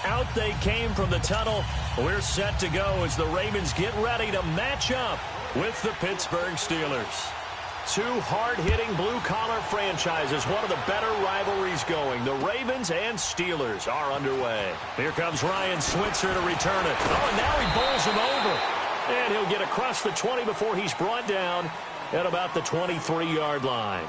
Out they came from the tunnel. We're set to go as the Ravens get ready to match up with the Pittsburgh Steelers. Two hard-hitting blue-collar franchises, one of the better rivalries going. The Ravens and Steelers are underway. Here comes Ryan Switzer to return it. Oh, and now he bowls him over. And he'll get across the 20 before he's brought down at about the 23-yard line.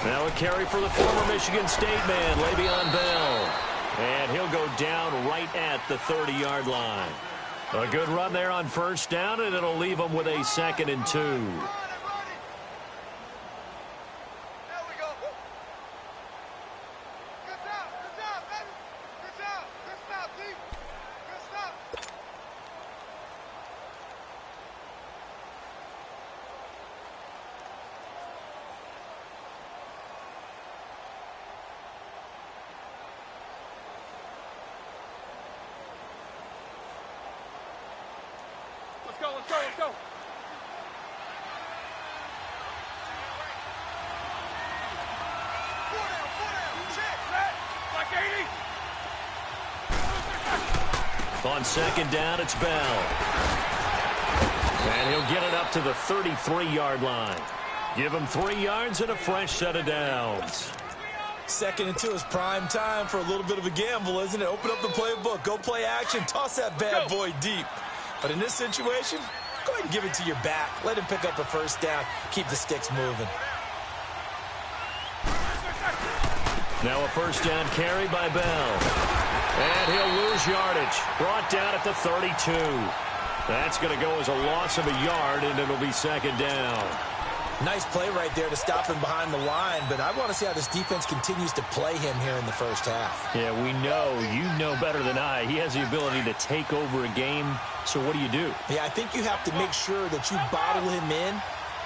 Now a carry for the former Michigan State man, Le'Veon Bell. And he'll go down right at the 30-yard line. A good run there on first down, and it'll leave them with a 2nd and 2. Let's go. On 2nd down, it's Bell. And he'll get it up to the 33-yard line. Give him 3 yards and a fresh set of downs. 2nd and 2 is prime time for a little bit of a gamble, isn't it? Open up the playbook, go play action, toss that bad boy deep. But in this situation, go ahead and give it to your back. Let him pick up a first down. Keep the sticks moving. Now a first down carry by Bell. And he'll lose yardage. Brought down at the 32. That's going to go as a loss of a yard, and it'll be 2nd down. Nice play right there to stop him behind the line, but I want to see how this defense continues to play him here in the first half. Yeah, we know. You know better than I. He has the ability to take over a game. So what do you do? Yeah, I think you have to make sure that you bottle him in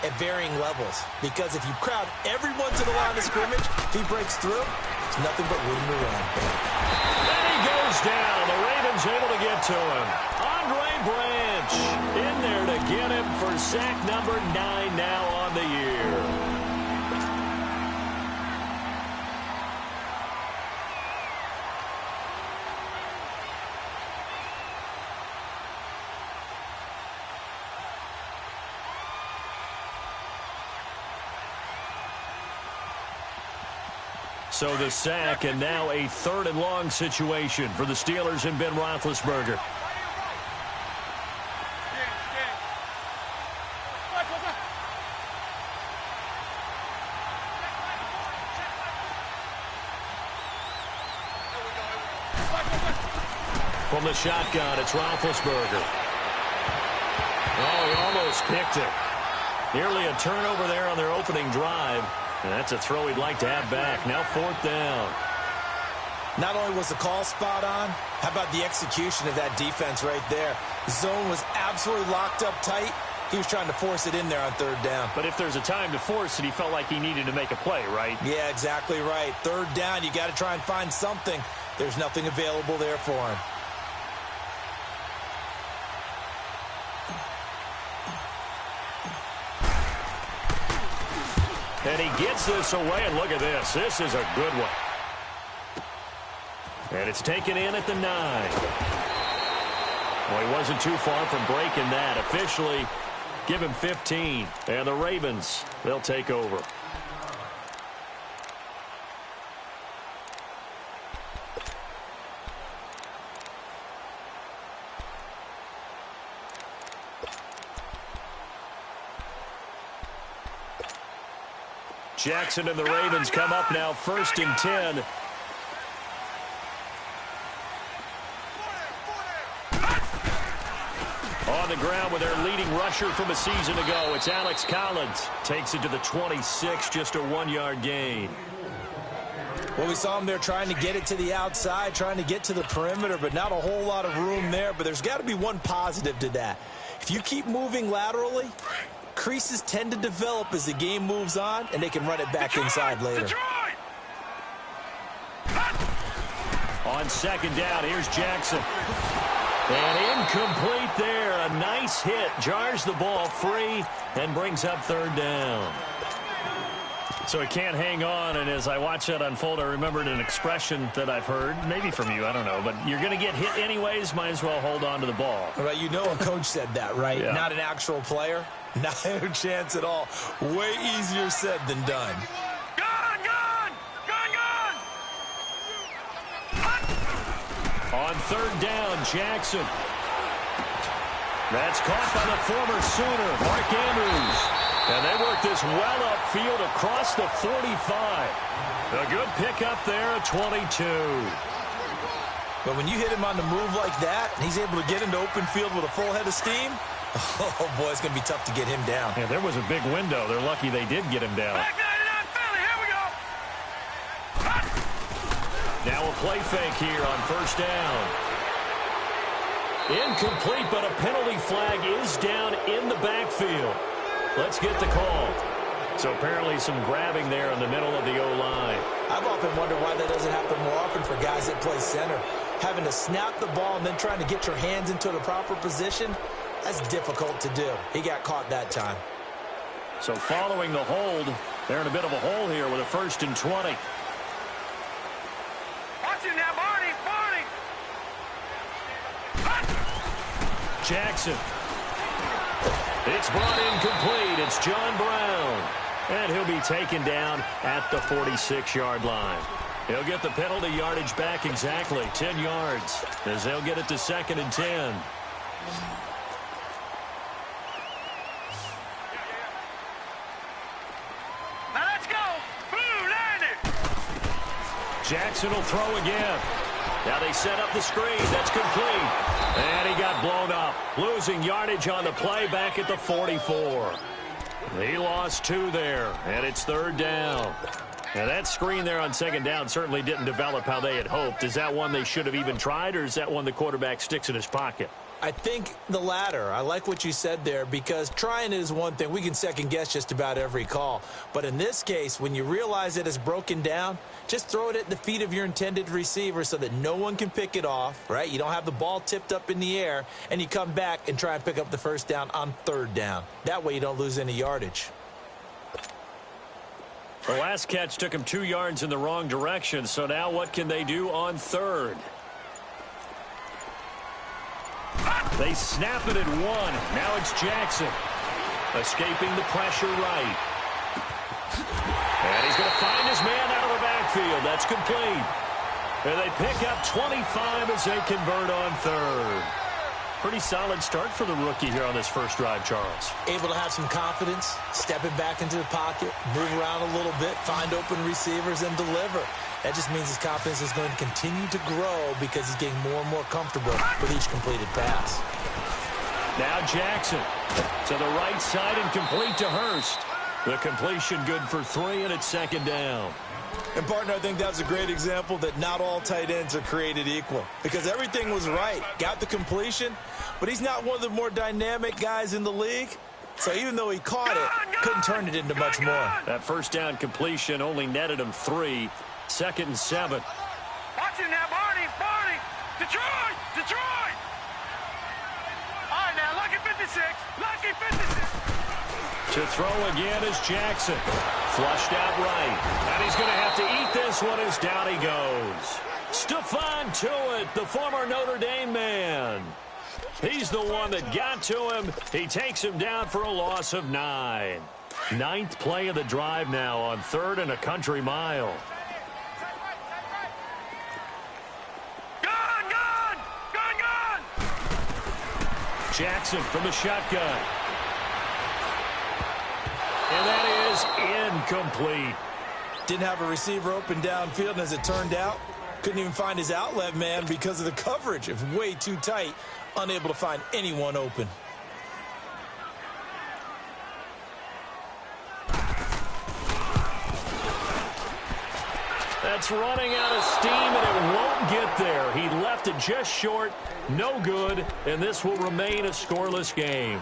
at varying levels. Because if you crowd everyone to the line of scrimmage, if he breaks through, it's nothing but room to run. And he goes down. The Ravens able to get to him. Andre Branch in there to get him for sack number 9 now on the year. So the sack, and now a 3rd and long situation for the Steelers and Ben Roethlisberger. From the shotgun, it's Roethlisberger. Oh, he almost picked it. Nearly a turnover there on their opening drive. And that's a throw he'd like to have back. Now 4th down. Not only was the call spot on, how about the execution of that defense right there? The zone was absolutely locked up tight. He was trying to force it in there on 3rd down. But if there's a time to force it, he felt like he needed to make a play, right? Yeah, exactly right. 3rd down, you got to try and find something. There's nothing available there for him. And he gets this away, and look at this. This is a good one. And it's taken in at the 9. Well, he wasn't too far from breaking that. Officially, give him 15. And the Ravens, they'll take over. Jackson and the Ravens come up now 1st and 10. on the ground with their leading rusher from a season ago. It's Alex Collins. Takes it to the 26, just a 1-yard gain. Well, we saw him there trying to get it to the outside, trying to get to the perimeter, but not a whole lot of room there. But there's got to be one positive to that. If you keep moving laterally, creases tend to develop as the game moves on, and they can run it back inside later. On second down, here's Jackson. And incomplete there. A nice hit. Jars the ball free and brings up third down. So he can't hang on, and as I watch that unfold, I remembered an expression that I've heard, maybe from you, I don't know, but you're going to get hit anyways, might as well hold on to the ball. Right, you know a coach said that, right? Yeah. Not an actual player. Not a chance at all. Way easier said than done. On third down, Jackson. That's caught by the former Sooner, Mark Andrews. And they work this well upfield across the 45. A good pickup there at 22. But when you hit him on the move like that, and he's able to get into open field with a full head of steam, oh, boy, it's going to be tough to get him down. Yeah, there was a big window. They're lucky they did get him down. Here we go. Now a play fake here on first down. Incomplete, but a penalty flag is down in the backfield. Let's get the call. So apparently some grabbing there in the middle of the O-line. I've often wondered why that doesn't happen more often for guys that play center. Having to snap the ball and then trying to get your hands into the proper position, that's difficult to do. He got caught that time. So following the hold, they're in a bit of a hole here with a 1st and 20. Watch it now, Barney. Jackson. It's brought in complete. It's John Brown. And he'll be taken down at the 46-yard line. He'll get the penalty yardage back exactly, 10 yards, as they'll get it to 2nd and 10. Now let's go. Blue, land it. Jackson will throw again. Now they set up the screen. That's complete. And he got blown up. Losing yardage on the play back at the 44. He lost 2 there, and it's 3rd down. Now that screen there on 2nd down certainly didn't develop how they had hoped. Is that one they should have even tried, or is that one the quarterback sticks in his pocket? I think the latter. I like what you said there, because trying it is one thing. We can second guess just about every call. But in this case, when you realize it is broken down, just throw it at the feet of your intended receiver so that no one can pick it off, right? You don't have the ball tipped up in the air, and you come back and try and pick up the 1st down on 3rd down. That way you don't lose any yardage. The last catch took him 2 yards in the wrong direction, so now what can they do on 3rd? They snap it at 1. Now it's Jackson. Escaping the pressure right. And he's going to find his man out of the backfield. That's complete. And they pick up 25 as they convert on 3rd. Pretty solid start for the rookie here on this first drive, Charles. Able to have some confidence, stepping back into the pocket, move around a little bit, find open receivers, and deliver. That just means his confidence is going to continue to grow because he's getting more and more comfortable with each completed pass. Now Jackson to the right side and complete to Hurst. The completion good for 3, and it's 2nd down. And, partner, I think that's a great example that not all tight ends are created equal, because everything was right. Got the completion, but he's not one of the more dynamic guys in the league. So even though he caught it, couldn't turn it into much more. That 1st down completion only netted him 3. 2nd and 7. Watch it now, Barney. Detroit. All right, now, lucky 56. To throw again is Jackson. Flushed out right. And he's going to have to eat this one as down he goes. Stephon Tuitt, the former Notre Dame man. He's the one that got to him. He takes him down for a loss of 9. 9th play of the drive now on 3rd and a country mile. Gun! Jackson from the shotgun. And that is incomplete. Didn't have a receiver open downfield, and as it turned out, couldn't even find his outlet man because of the coverage. It was way too tight, unable to find anyone open. That's running out of steam, and it won't get there. He left it just short, no good, and this will remain a scoreless game.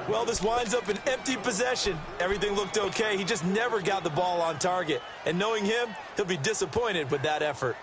Well, this winds up an empty possession. Everything looked okay. He just never got the ball on target. And knowing him, he'll be disappointed with that effort.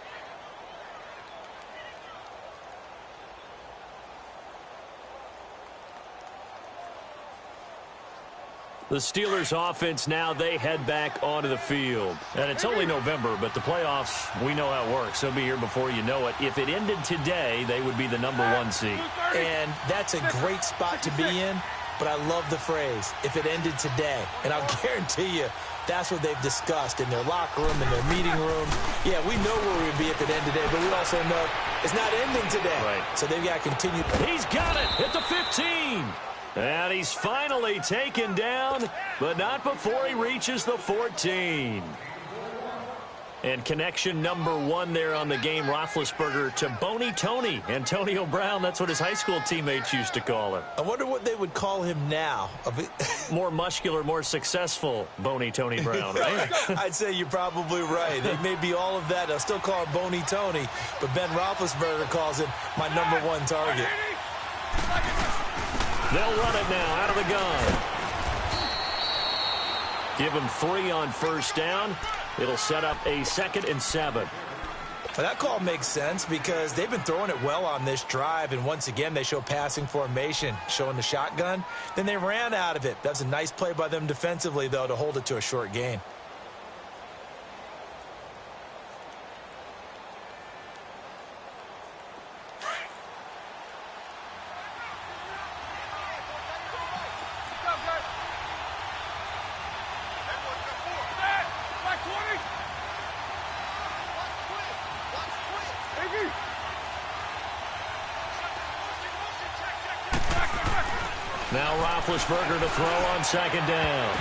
The Steelers offense now, they head back onto the field. And it's only November, but the playoffs, we know how it works. They'll be here before you know it. If it ended today, they would be the #1 seed. And that's a great spot to be in, but I love the phrase, if it ended today. And I'll guarantee you, that's what they've discussed in their locker room, in their meeting room. Yeah, we know where we'd be if it ended today, but we also know it's not ending today. Right. So they've got to continue. He's got it at the 15. And he's finally taken down, but not before he reaches the 14. And connection #1 there on the game, Roethlisberger to Boney Tony. Antonio Brown, that's what his high school teammates used to call him. I wonder what they would call him now. More muscular, more successful Boney Tony Brown, right? I'd say you're probably right. They may be all of that. They'll still call him Boney Tony, but Ben Roethlisberger calls him my #1 target. They'll run it now out of the gun. Give him 3 on first down. It'll set up a 2nd and 7. Well, that call makes sense because they've been throwing it well on this drive, and once again they show passing formation, showing the shotgun. Then they ran out of it. That's a nice play by them defensively, though, to hold it to a short gain. Now Roethlisberger to throw on 2nd down.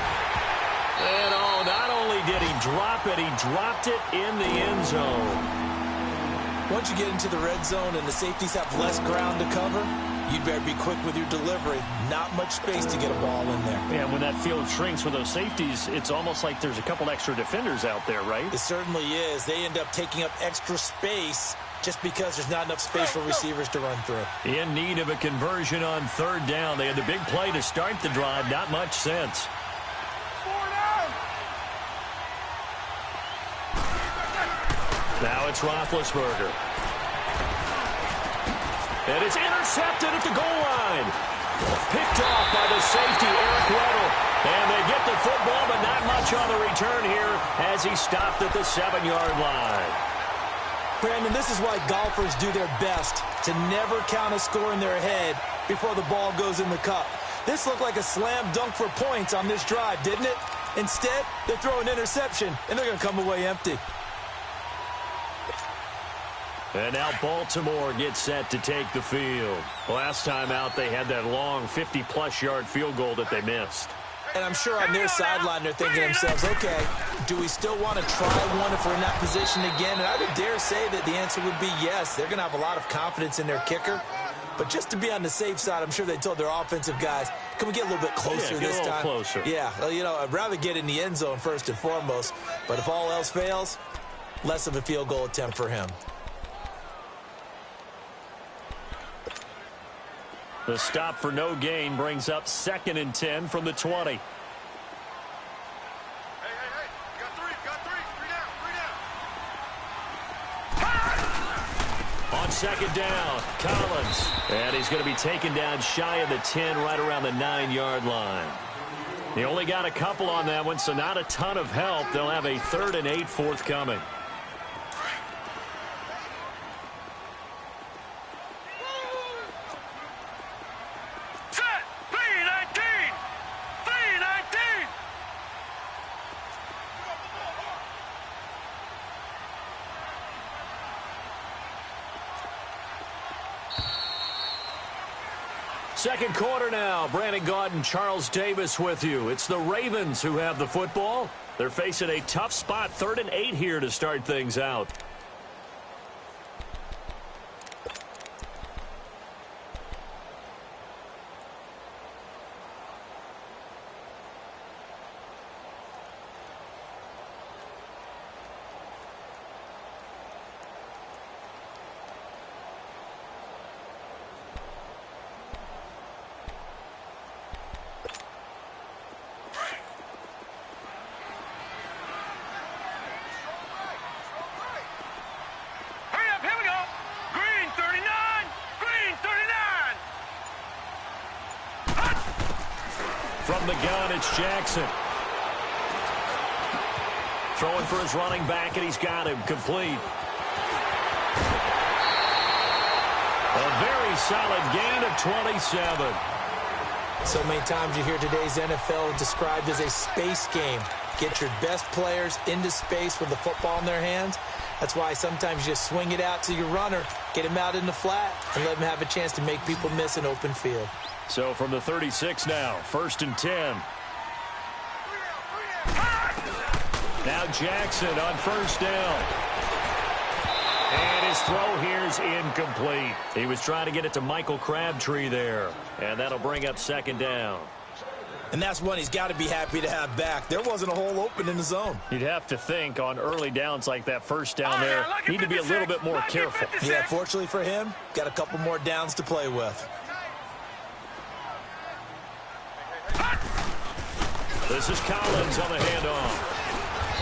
And not only did he drop it, he dropped it in the end zone. Once you get into the red zone and the safeties have less ground to cover, you'd better be quick with your delivery. Not much space to get a ball in there. And when that field shrinks with those safeties, it's almost like there's a couple extra defenders out there, right? It certainly is. They end up taking up extra space just because there's not enough space for receivers to run through. In need of a conversion on 3rd down. They had the big play to start the drive. Not much sense. Now it's Roethlisberger. And it's intercepted at the goal line. Picked off by the safety, Eric Weddle. And they get the football, but not much on the return here as he stopped at the 7-yard line. Brandon, this is why golfers do their best to never count a score in their head before the ball goes in the cup. This looked like a slam dunk for points on this drive, didn't it? Instead, they throw an interception, and they're going to come away empty. And now Baltimore gets set to take the field. Last time out, they had that long 50-plus yard field goal that they missed. And I'm sure on their sideline they're thinking to themselves, okay, do we still want to try one if we're in that position again? And I would dare say that the answer would be yes. They're going to have a lot of confidence in their kicker. But just to be on the safe side, I'm sure they told their offensive guys, can we get a little bit closer this time? Get a little closer. Yeah, well, you know, I'd rather get in the end zone first and foremost. But if all else fails, less of a field goal attempt for him. The stop for no gain brings up 2nd and 10 from the 20. Hey, got three down. On 2nd down, Collins. And he's going to be taken down shy of the 10, right around the 9-yard line. He only got a couple on that one, so not a ton of help. They'll have a 3rd and 8 forthcoming. Second quarter now. Brandon Gaudin, Charles Davis with you. It's the Ravens who have the football. They're facing a tough spot, 3rd and 8 here to start things out. the gun, it's Jackson. Throwing for his running back, and he's got him complete. A very solid gain of 27. So many times you hear today's NFL described as a space game. Get your best players into space with the football in their hands. That's why sometimes you just swing it out to your runner, get him out in the flat, and let him have a chance to make people miss an open field. So from the 36 now, 1st and 10. Now Jackson on 1st down. And his throw here is incomplete. He was trying to get it to Michael Crabtree there. And that'll bring up 2nd down. And that's one he's got to be happy to have back. There wasn't a hole open in the zone. You'd have to think on early downs like that 1st down there, need to be a little bit more careful. Yeah, fortunately for him, got a couple more downs to play with. This is Collins on the handoff.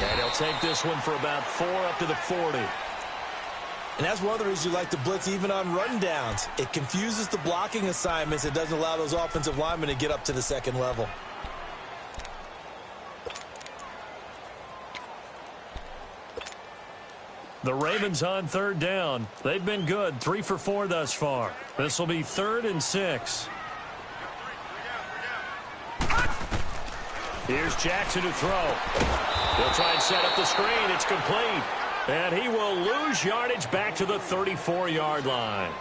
And he'll take this one for about 4 up to the 40. And that's one of the reasons you like to blitz even on run downs. It confuses the blocking assignments. It doesn't allow those offensive linemen to get up to the 2nd level. The Ravens on 3rd down. They've been good, 3 for 4 thus far. This will be 3rd and 6. Here's Jackson to throw. He'll try and set up the screen. It's complete. And he will lose yardage back to the 34-yard line.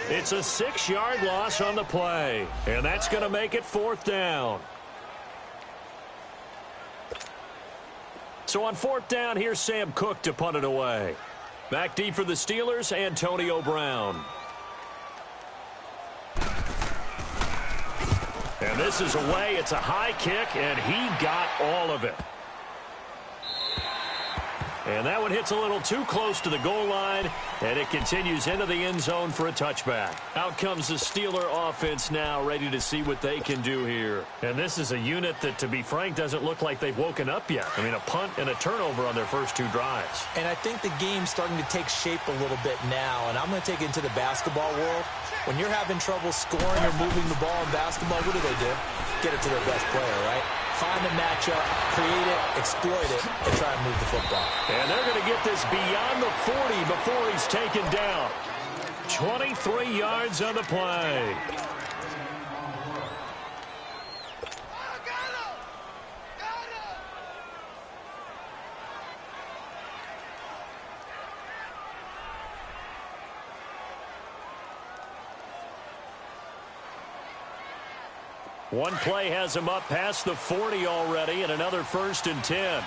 It's a 6-yard loss on the play. And that's going to make it 4th down. So on 4th down, here's Sam Cook to punt it away. Back deep for the Steelers, Antonio Brown. And this is away. It's a high kick, and he got all of it. And that one hits a little too close to the goal line, and it continues into the end zone for a touchback. Out comes the Steeler offense now, ready to see what they can do here. And this is a unit that, to be frank, doesn't look like they've woken up yet. I mean, a punt and a turnover on their first 2 drives. And I think the game's starting to take shape a little bit now, and I'm going to take it into the basketball world. When you're having trouble scoring or moving the ball in basketball, what do? Get it to their best player, right? Find the matchup, create it, exploit it, and try and move the football. And they're going to get this beyond the 40 before he's taken down. 23 yards on the play. One play has him up past the 40 already, and another 1st and 10.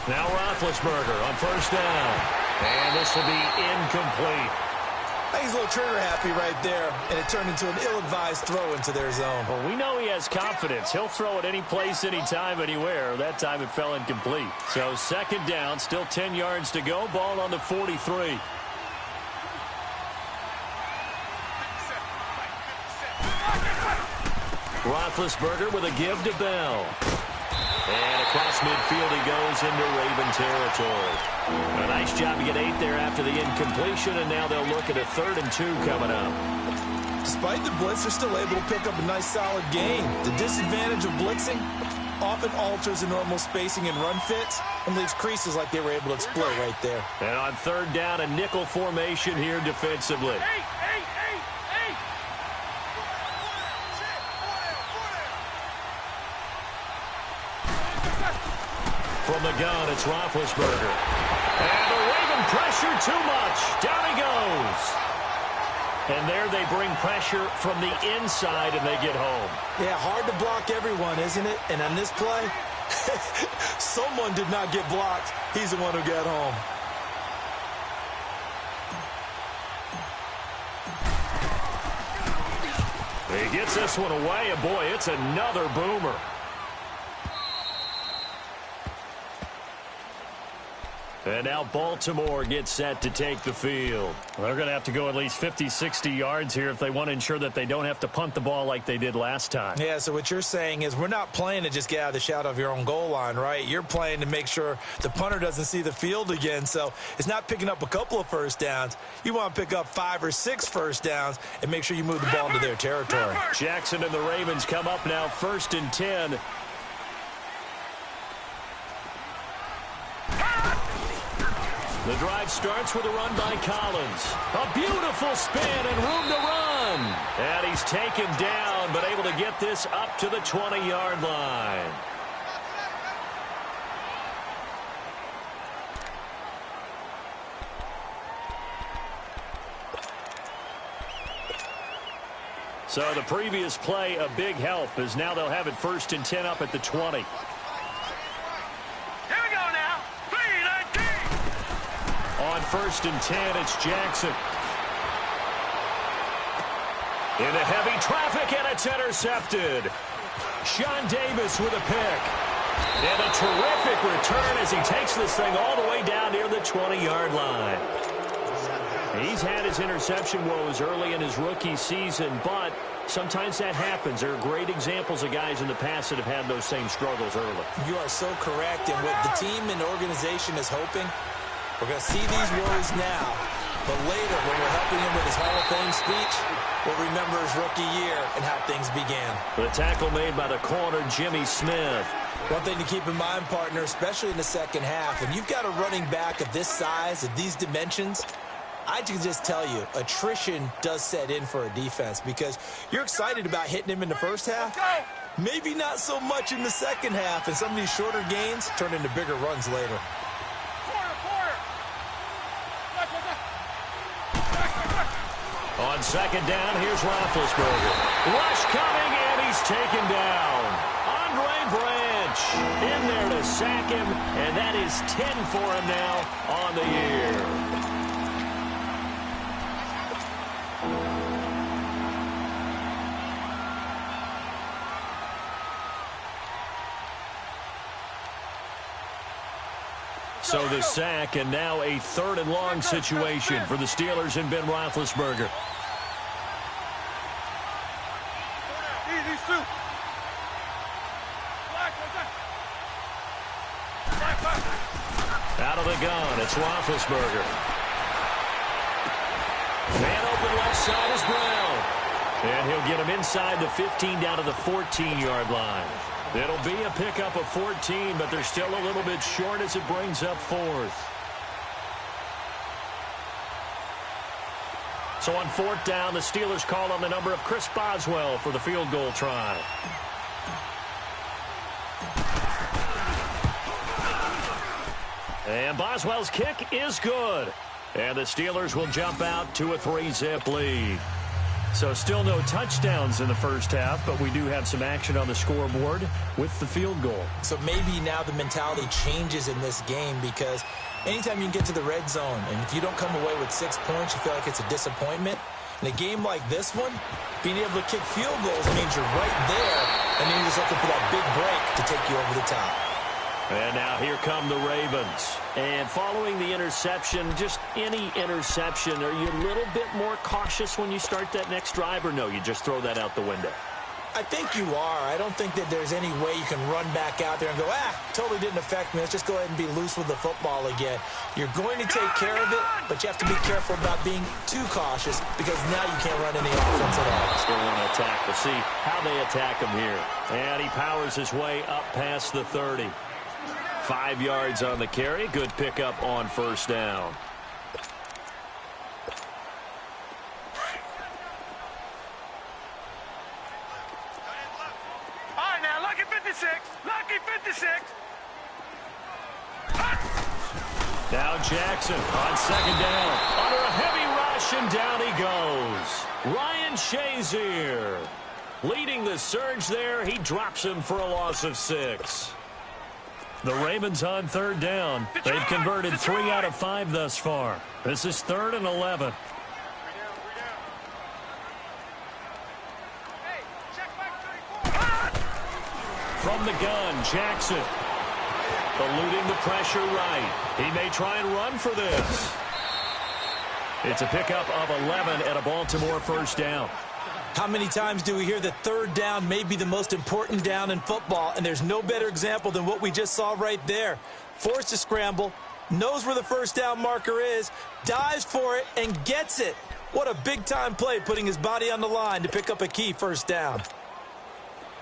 Now Roethlisberger on 1st down. And this will be incomplete. He's a little trigger happy right there, and it turned into an ill-advised throw into their zone. Well, we know he has confidence. He'll throw it any place, anytime, anywhere. That time it fell incomplete. So 2nd down, still 10 yards to go. Ball on the 43. Roethlisberger with a give to Bell. And across midfield he goes into Raven territory. A nice job to get 8 there after the incompletion, and now they'll look at a 3rd and 2 coming up. Despite the blitz, they're still able to pick up a nice solid gain. The disadvantage of blitzing often alters the normal spacing and run fits, and leaves creases like they were able to exploit right there. And on 3rd down, a nickel formation here defensively. From the gun, it's Roethlisberger. And the Raven pressure too much. Down he goes. And there they bring pressure from the inside, and they get home. Yeah, hard to block everyone, isn't it? And on this play, someone did not get blocked. He's the one who got home. He gets this one away, and boy, it's another boomer. And now Baltimore gets set to take the field. Well, they're going to have to go at least 50, 60 yards here if they want to ensure that they don't have to punt the ball like they did last time. Yeah, so what you're saying is we're not playing to just get out of the shadow of your own goal line, right? You're playing to make sure the punter doesn't see the field again. So it's not picking up a couple of first downs. You want to pick up 5 or 6 first downs and make sure you move the ball into their territory. Jackson and the Ravens come up now 1st and 10. The drive starts with a run by Collins. A beautiful spin and room to run. And he's taken down, but able to get this up to the 20-yard line. So the previous play, a big help, as now they'll have it 1st and 10 up at the 20. On 1st and 10, it's Jackson. Into heavy traffic, and it's intercepted. Sean Davis with a pick. And a terrific return as he takes this thing all the way down near the 20-yard line. He's had his interception woes early in his rookie season, but sometimes that happens. There are great examples of guys in the past that have had those same struggles early. You are so correct, and what the team and organization is hoping, we're going to see these woes now, but later when we're helping him with his Hall of Fame speech, we'll remember his rookie year and how things began. The tackle made by the corner, Jimmy Smith. One thing to keep in mind, partner, especially in the second half, when you've got a running back of this size, of these dimensions, I can just tell you, attrition does set in for a defense because you're excited about hitting him in the first half. Maybe not so much in the second half, and some of these shorter gains turn into bigger runs later. On 2nd down, here's Roethlisberger. Rush coming, and he's taken down. Andre Branch in there to sack him, and that is 10 for him now on the year. So the sack, and now a 3rd and long situation for the Steelers and Ben Roethlisberger. Out of the gun, it's Roethlisberger. Man open left side is Brown. And he'll get him inside the 15 down to the 14-yard line. It'll be a pickup of 14, but they're still a little bit short as it brings up 4th. So on 4th down, the Steelers call on the number of Chris Boswell for the field goal try. And Boswell's kick is good. And the Steelers will jump out to a 3-zip lead. So still no touchdowns in the first half, but we do have some action on the scoreboard with the field goal. So maybe now the mentality changes in this game because anytime you can get to the red zone and if you don't come away with 6 points, you feel like it's a disappointment. In a game like this one, being able to kick field goals means you're right there, and then you're just looking for that big break to take you over the top. And now here come the Ravens. And following the interception, just any interception, are you a little bit more cautious when you start that next drive, or no, you just throw that out the window? I think you are. I don't think that there's any way you can run back out there and go, totally didn't affect me. Let's just go ahead and be loose with the football again. You're going to take care of it, but you have to be careful about being too cautious because now you can't run any offense at all. Still want to attack. We'll see how they attack him here. And he powers his way up past the 30. 5 yards on the carry. Good pickup on 1st down. All right, now, lucky 56. Lucky 56. Now Jackson on 2nd down. Under a heavy rush, and down he goes. Ryan Shazier leading the surge there. He drops him for a loss of 6. The Ravens on 3rd down. They've converted 3 out of 5 thus far. This is 3rd and 11. From the gun, Jackson. Eluding the pressure right. He may try and run for this. It's a pickup of 11 and a Baltimore first down. How many times do we hear that third down may be the most important down in football, and there's no better example than what we just saw right there. Forced to scramble, knows where the first down marker is, dives for it, and gets it. What a big-time play, putting his body on the line to pick up a key first down.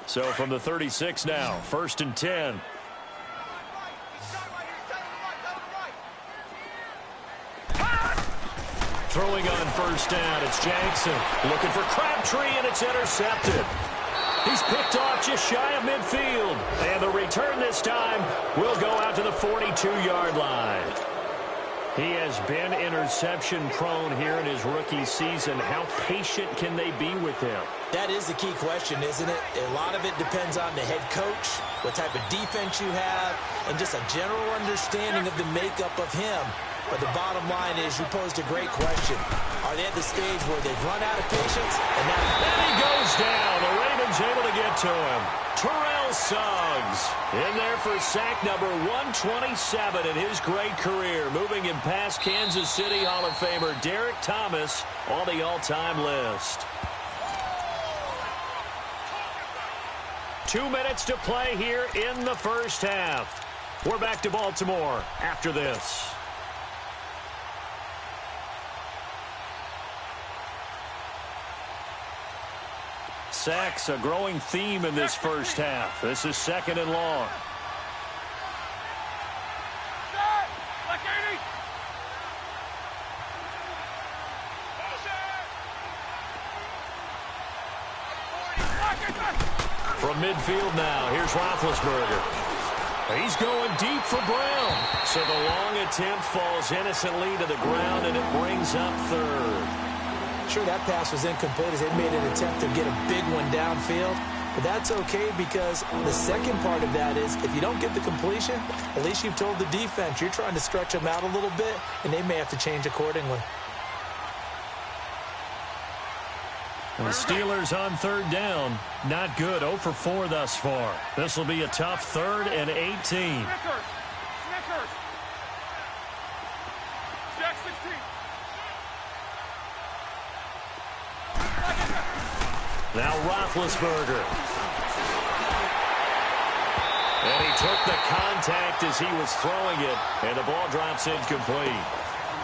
So from the 36 now, 1st and 10. Throwing on first down, it's Jackson. Looking for Crabtree, and it's intercepted. He's picked off just shy of midfield. And the return this time will go out to the 42-yard line. He has been interception-prone here in his rookie season. How patient can they be with him? That is the key question, isn't it? A lot of it depends on the head coach, what type of defense you have, and just a general understanding of the makeup of him. But the bottom line is you posed a great question. Are they at the stage where they've run out of patience? And he goes down. The Ravens able to get to him. Terrell Suggs in there for sack number 127 in his great career. Moving him past Kansas City Hall of Famer Derek Thomas on the all-time list. 2 minutes to play here in the first half. We're back to Baltimore after this. Sacks, a growing theme in this first half. This is 2nd and long. From midfield now, here's Roethlisberger. He's going deep for Brown. So the long attempt falls innocently to the ground, and it brings up 3rd. Sure, that pass was incomplete as they made an attempt to get a big one downfield. But that's okay because the second part of that is if you don't get the completion, at least you've told the defense you're trying to stretch them out a little bit, and they may have to change accordingly. And the Steelers on 3rd down. Not good. 0 for 4 thus far. This will be a tough 3rd and 18. Snickers. Jack 16. Now Roethlisberger. And he took the contact as he was throwing it, and the ball drops incomplete.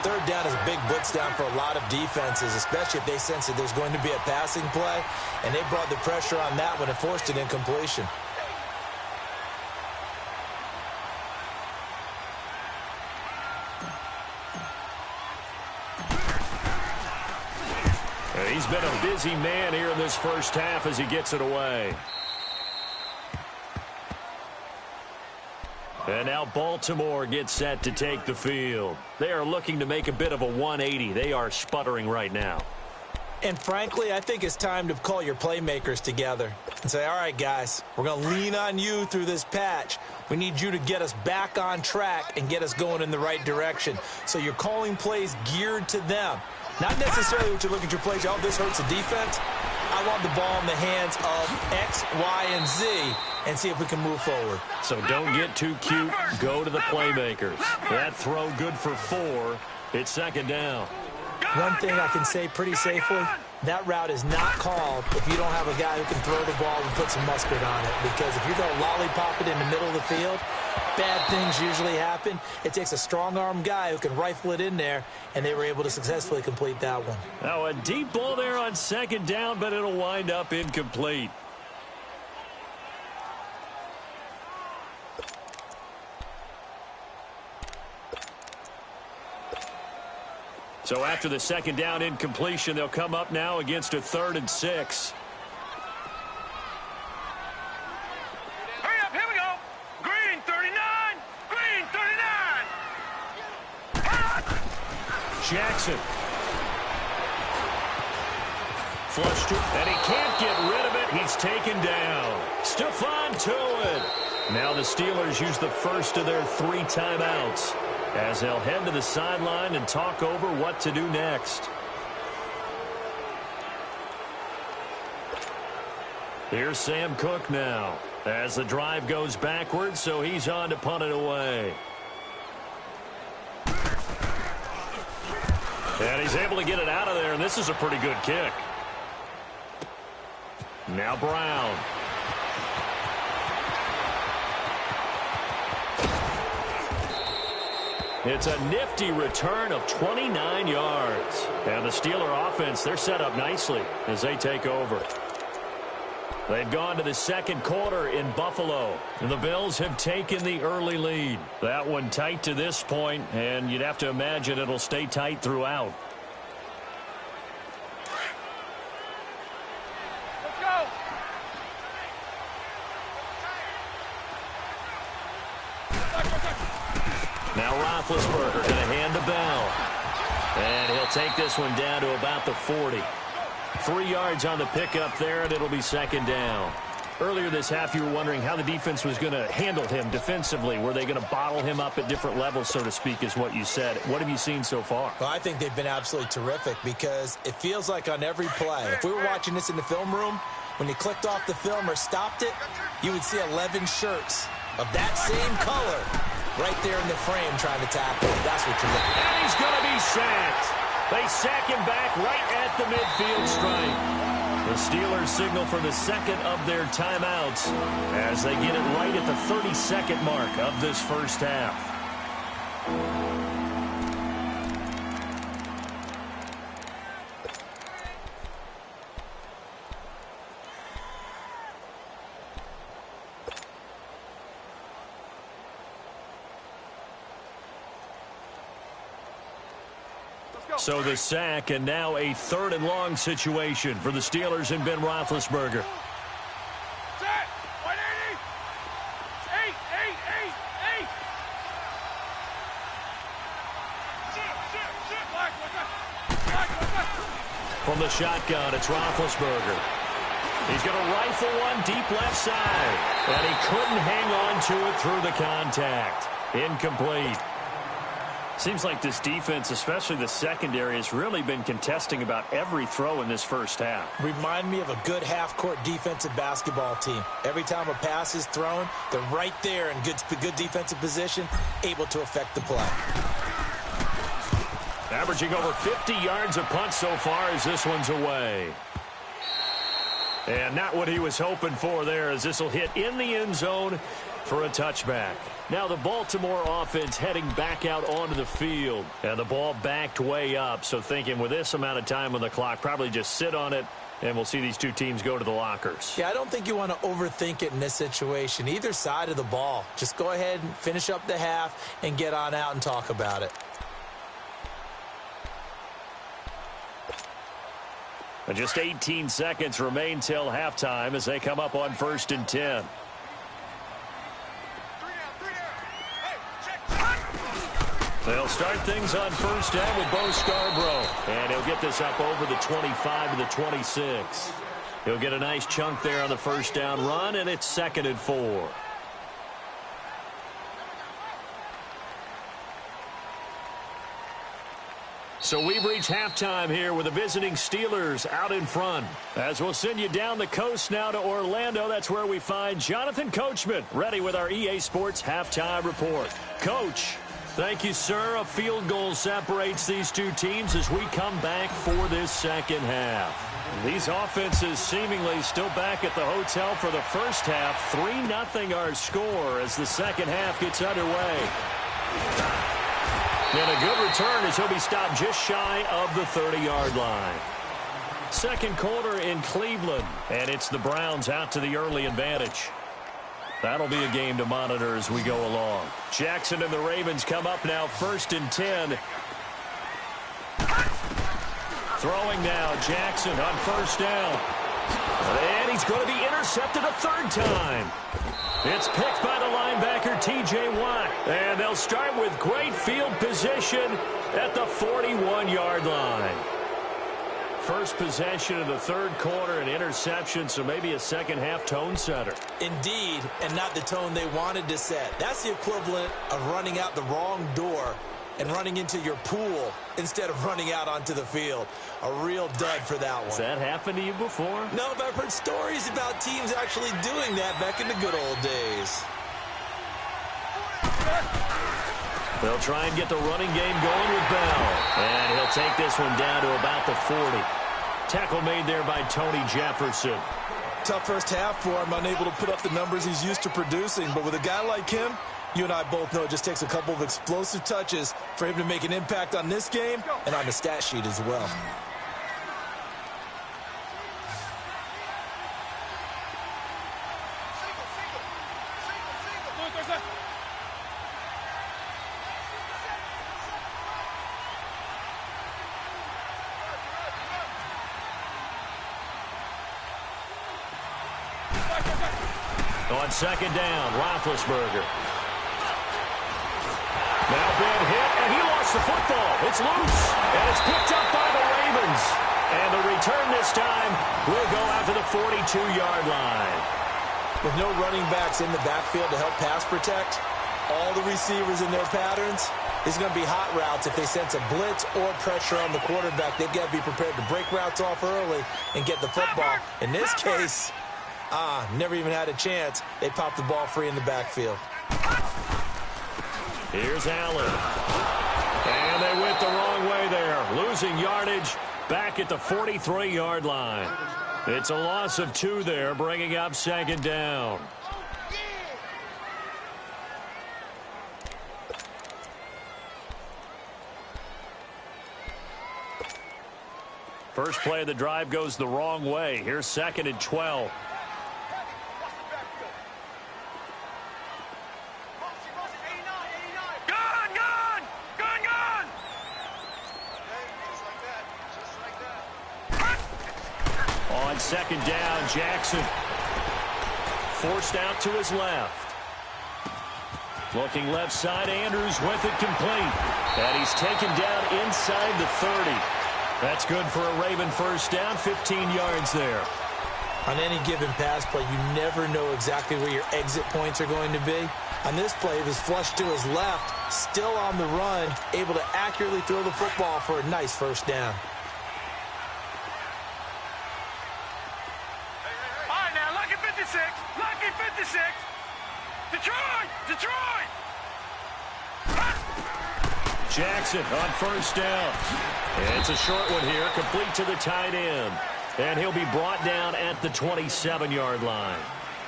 3rd down is a big blitz down for a lot of defenses, especially if they sense that there's going to be a passing play, and they brought the pressure on that one and forced an incompletion. He's been a busy man here in this first half as he gets it away. And now Baltimore gets set to take the field. They are looking to make a bit of a 180. They are sputtering right now. And frankly, I think it's time to call your playmakers together and say, all right, guys, we're going to lean on you through this patch. We need you to get us back on track and get us going in the right direction. So you're calling plays geared to them. Not necessarily what you look at your plays, oh, this hurts the defense. I want the ball in the hands of X, Y, and Z and see if we can move forward. So don't get too cute. Go to the playmakers. That throw good for 4. It's 2nd down. One thing I can say pretty safely, that route is not called if you don't have a guy who can throw the ball and put some mustard on it. Because if you're going to lollipop it in the middle of the field, bad things usually happen. It takes a strong-arm guy who can rifle it in there, and they were able to successfully complete that one. Now a deep ball there on 2nd down, but it'll wind up incomplete. So after the 2nd down incompletion, they'll come up now against a 3rd and 6. Hurry up, here we go. Green 39. Green 39. Jackson. Flushed it, and he can't get rid of it. He's taken down. Stephon Tuitt. Now the Steelers use the first of their 3 timeouts as they'll head to the sideline and talk over what to do next. Here's Sam Cook now. As the drive goes backwards, so he's on to punt it away. And he's able to get it out of there, and this is a pretty good kick. Now Brown. It's a nifty return of 29 yards. And the Steeler offense, they're set up nicely as they take over. They've gone to the second quarter in Buffalo, and the Bills have taken the early lead. That one tight to this point, and you'd have to imagine it'll stay tight throughout. Let's go. Now Roethlisberger going to hand to Bell. And he'll take this one down to about the 40. 3 yards on the pickup there, and it'll be second down. Earlier this half, you were wondering how the defense was going to handle him defensively. Were they going to bottle him up at different levels, so to speak, is what you said. What have you seen so far? Well, I think they've been absolutely terrific because it feels like on every play, if we were watching this in the film room, when you clicked off the film or stopped it, you would see 11 shirts of that same color right there in the frame trying to tackle him. That's what you're looking at. And he's going to be sacked. They sack him back right at the midfield stripe. The Steelers signal for the second of their timeouts as they get it right at the 30-second mark of this first half. So the sack, and now a third and long situation for the Steelers and Ben Roethlisberger. Set. 180. 8, 8, 8, 8. Shit. Black. From the shotgun, it's Roethlisberger. He's going to rifle one deep left side, and he couldn't hang on to it through the contact. Incomplete. Seems like this defense, especially the secondary, has really been contesting about every throw in this first half. Remind me of a good half-court defensive basketball team. Every time a pass is thrown, they're right there in good defensive position, able to affect the play. Averaging over 50 yards a punt so far as this one's away. And not what he was hoping for there, as this will hit in the end zone for a touchback. Now the Baltimore offense heading back out onto the field. And the ball backed way up, so thinking with this amount of time on the clock, probably just sit on it, and we'll see these two teams go to the lockers. Yeah, I don't think you want to overthink it in this situation. Either side of the ball. Just go ahead and finish up the half and get on out and talk about it. And just 18 seconds remain till halftime as they come up on 1st and 10. They'll start things on first down with Bo Scarborough. And he'll get this up over the 25 to the 26. He'll get a nice chunk there on the first down run, and it's 2nd and 4. So we've reached halftime here with the visiting Steelers out in front. As we'll send you down the coast now to Orlando, that's where we find Jonathan Coachman ready with our EA Sports Halftime Report. Coach, thank you, sir. A field goal separates these two teams as we come back for this second half. These offenses seemingly still back at the hotel for the first half. 3-0 our score as the second half gets underway. And a good return as he'll be stopped just shy of the 30-yard line. Second quarter in Cleveland, and it's the Browns out to the early advantage. That'll be a game to monitor as we go along. Jackson and the Ravens come up now 1st and 10. Throwing now, Jackson on 1st down. And he's going to be intercepted a 3rd time. It's picked by the linebacker, T.J. Watt. And they'll start with great field position at the 41-yard line. First possession of the 3rd quarter, an interception, so maybe a second-half tone setter. Indeed, and not the tone they wanted to set. That's the equivalent of running out the wrong door and running into your pool instead of running out onto the field. A real dud for that one. Has that happened to you before? No, but I've heard stories about teams actually doing that back in the good old days. They'll try and get the running game going with Bell. And he'll take this one down to about the 40. Tackle made there by Tony Jefferson. Tough first half for him, unable to put up the numbers he's used to producing. But with a guy like him, you and I both know it just takes a couple of explosive touches for him to make an impact on this game and on the stat sheet as well. On second down, Roethlisberger. Now big hit, and he lost the football. It's loose, and it's picked up by the Ravens. And the return this time will go out to the 42-yard line. With no running backs in the backfield to help pass protect, all the receivers in their patterns, it's going to be hot routes if they sense a blitz or pressure on the quarterback. They've got to be prepared to break routes off early and get the football. In this case, never even had a chance. They popped the ball free in the backfield. Here's Allen. And they went the wrong way there. Losing yardage back at the 43-yard line. It's a loss of 2 there, bringing up second down. First play of the drive goes the wrong way. Here's second and 12. On second down, Jackson forced out to his left. Looking left side, Andrews with it complete. And he's taken down inside the 30. That's good for a Raven first down, 15 yards there. On any given pass play, you never know exactly where your exit points are going to be. On this play, it was flushed to his left, still on the run, able to accurately throw the football for a nice first down. Lucky 56. Detroit! Detroit! Jackson on first down. It's a short one here, complete to the tight end. And he'll be brought down at the 27-yard line.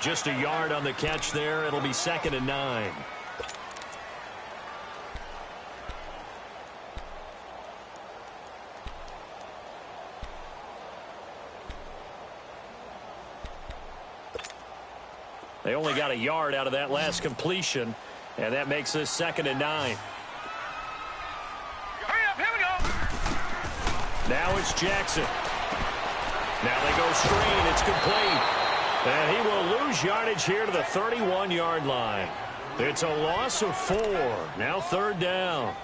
Just a yard on the catch there. It'll be second and 9. They only got a yard out of that last completion, and that makes this second and 9. Hurry up, here we go. Now it's Jackson. Now they go screen. It's complete. And he will lose yardage here to the 31-yard line. It's a loss of 4. Now third down.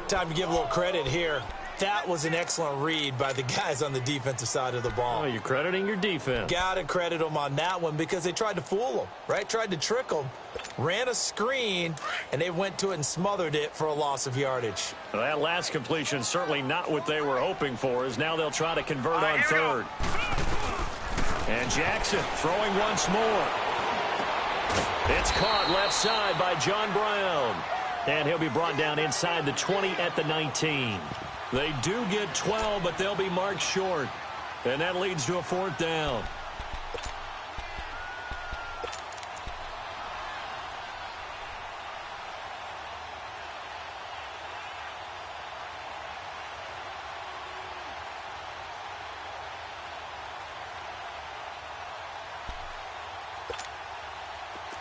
Time to give a little credit here. That was an excellent read by the guys on the defensive side of the ball. Oh, you're crediting your defense. Got to credit them on that one because they tried to fool them, right? Tried to trick them. Ran a screen, and they went to it and smothered it for a loss of yardage. Well, that last completion certainly not what they were hoping for, as now they'll try to convert on third. And Jackson throwing once more. It's caught left side by John Brown. And he'll be brought down inside the 20 at the 19. They do get 12, but they'll be marked short. And that leads to a fourth down.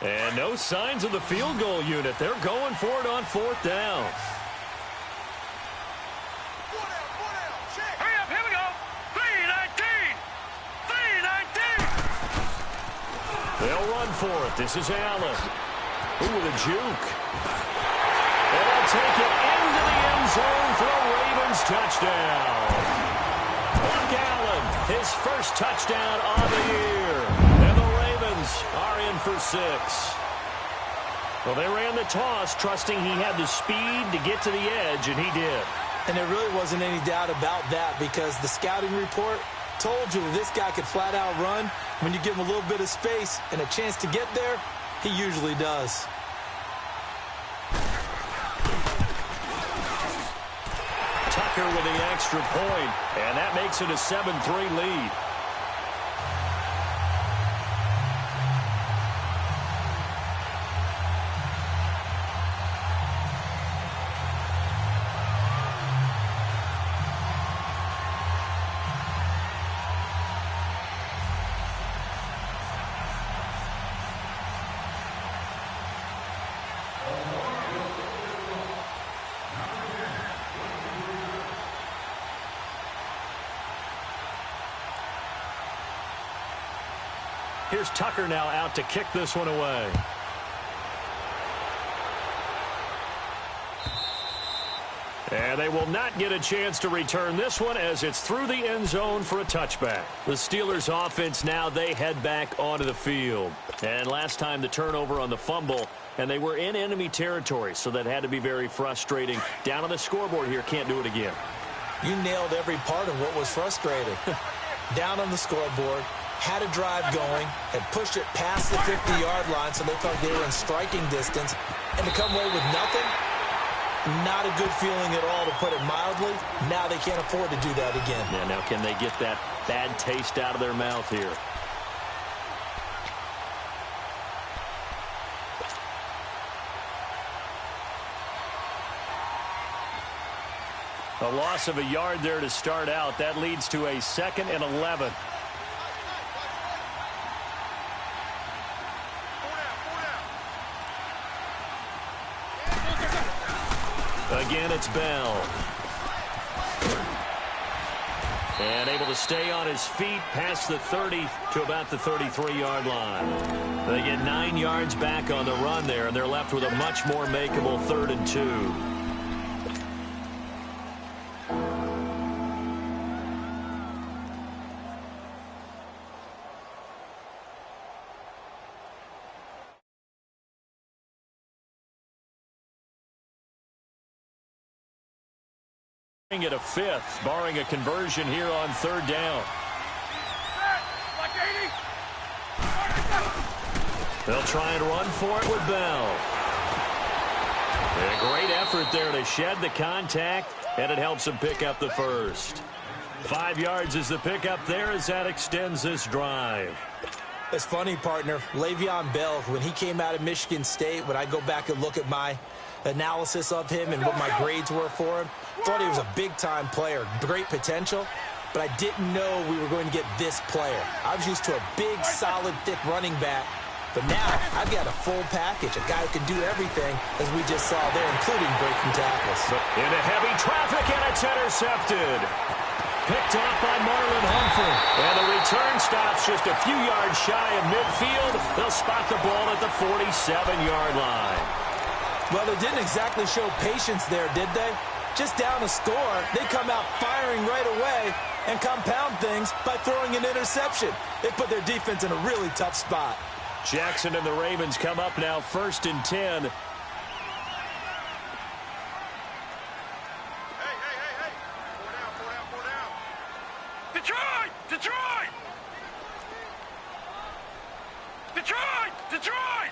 And no signs of the field goal unit. They're going for it on fourth down. Hurry up, here we go. 3-19. 3-19. They'll run for it. This is Allen. Ooh, with a juke. And they'll take it into the end zone for a Ravens touchdown. Buck Allen, his first touchdown of the year. And the Ravens are in for 6. Well, they ran the toss, trusting he had the speed to get to the edge, and he did. And there really wasn't any doubt about that because the scouting report told you that this guy could flat out run. When you give him a little bit of space and a chance to get there, he usually does. Tucker with the extra point, and that makes it a 7-3 lead. Here's Tucker now out to kick this one away. And they will not get a chance to return this one as it's through the end zone for a touchback. The Steelers offense now, they head back onto the field. And last time the turnover on the fumble, and they were in enemy territory, so that had to be very frustrating. Down on the scoreboard here, can't do it again. You nailed every part of what was frustrating. Down on the scoreboard, had a drive going, had pushed it past the 50-yard line so they thought they were in striking distance, and to come away with nothing, not a good feeling at all, to put it mildly. Now they can't afford to do that again. Yeah, now can they get that bad taste out of their mouth here? A loss of a yard there to start out. That leads to a 2nd and 11. Again, it's Bell. And able to stay on his feet past the 30 to about the 33-yard line. They get 9 yards back on the run there, and they're left with a much more makeable 3rd and 2. At a 5th, barring a conversion here on 3rd down. They'll try and run for it with Bell. And a great effort there to shed the contact, and it helps him pick up the 1st. 5 yards is the pickup there as that extends this drive. It's funny, partner. Le'Veon Bell, when he came out of Michigan State, when I go back and look at my analysis of him and what my grades were for him, thought he was a big-time player, great potential, but I didn't know we were going to get this player. I was used to a big, solid, thick running back, but now I've got a full package, a guy who can do everything, as we just saw there, including breaking tackles. Into heavy traffic, and it's intercepted. Picked off by Marlon Humphrey. And the return stops just a few yards shy of midfield. They'll spot the ball at the 47-yard line. Well, they didn't exactly show patience there, did they? Just down a score, they come out firing right away and compound things by throwing an interception. They put their defense in a really tough spot. Jackson and the Ravens come up now 1st and 10. Detroit! Detroit! Detroit! Detroit!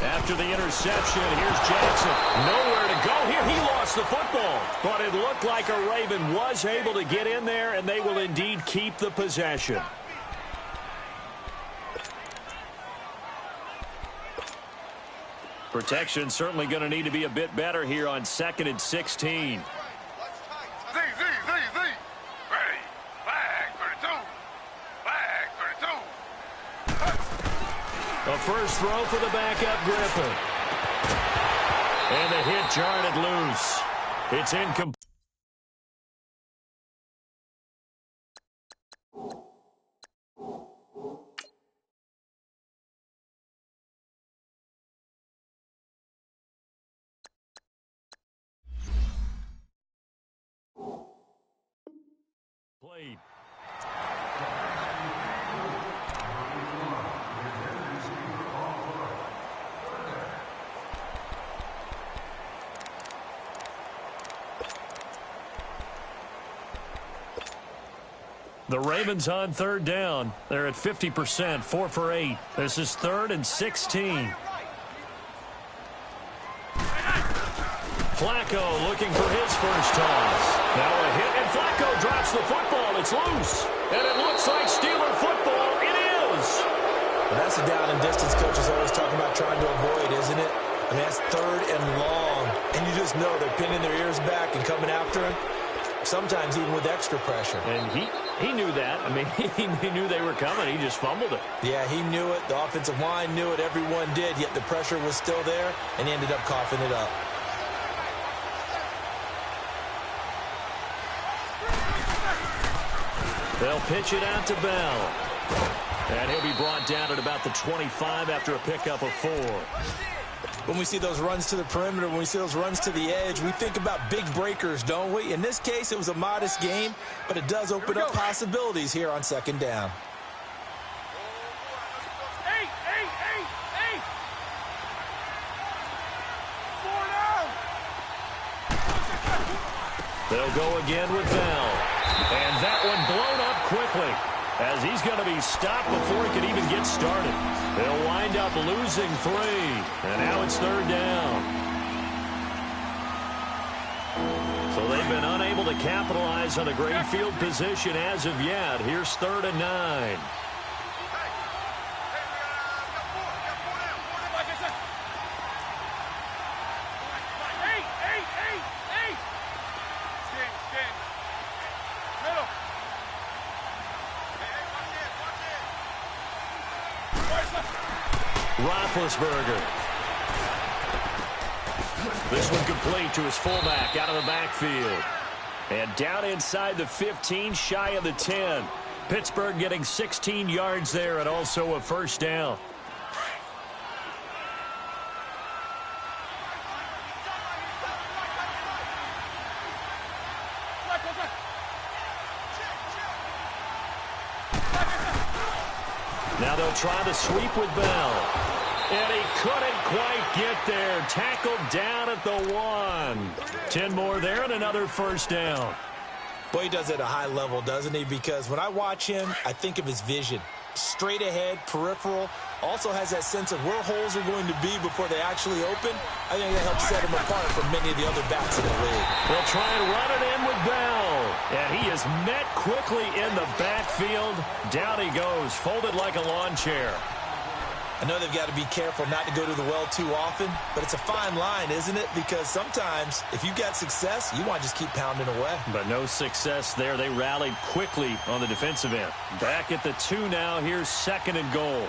After the interception, here's Jackson. Nowhere to go here. He lost the football. But it looked like a Raven was able to get in there, and they will indeed keep the possession. Protection certainly going to need to be a bit better here on 2nd and 16. A first throw for the backup Griffin. And the hit jarred it loose. It's incomplete. Played. The Ravens on third down. They're at 50%, 4 for 8. This is 3rd and 16. Flacco looking for his first toss. Now a hit, and Flacco drops the football. It's loose. And it looks like Steeler football. It is. Well, that's a down and distance coach is always talking about trying to avoid, isn't it? I mean, that's 3rd and long. And you just know they're pinning their ears back and coming after him. Sometimes even with extra pressure. And he knew that. I mean, he knew they were coming. He just fumbled it. Yeah, he knew it. The offensive line knew it. Everyone did. Yet the pressure was still there, and he ended up coughing it up. They'll pitch it out to Bell. And he'll be brought down at about the 25 after a pickup of 4. When we see those runs to the perimeter, when we see those runs to the edge, we think about big breakers, don't we? In this case, it was a modest game, but it does open up possibilities here on 2nd down. Hey! 4 down! They'll go again with Bell. And that one blown up quickly, as he's going to be stopped before he can even get started. They'll wind up losing 3, and now it's 3rd down. So they've been unable to capitalize on a great field position as of yet. Here's 3rd and 9. Roethlisberger. This one complete to his fullback out of the backfield. And down inside the 15, shy of the 10. Pittsburgh getting 16 yards there and also a 1st down. Now they'll try the sweep with Bell. And he couldn't quite get there. Tackled down at the 1. 10 more there and another 1st down. Boy, he does it at a high level, doesn't he? Because when I watch him, I think of his vision. Straight ahead, peripheral. Also has that sense of where holes are going to be before they actually open. I think that helps set him apart from many of the other backs in the league. They'll try and run it in with Bell. And he is met quickly in the backfield. Down he goes, folded like a lawn chair. I know they've got to be careful not to go to the well too often, but it's a fine line, isn't it? Because sometimes, if you got success, you want to just keep pounding away. But no success there. They rallied quickly on the defensive end. Back at the 2 now. Here's 2nd and goal.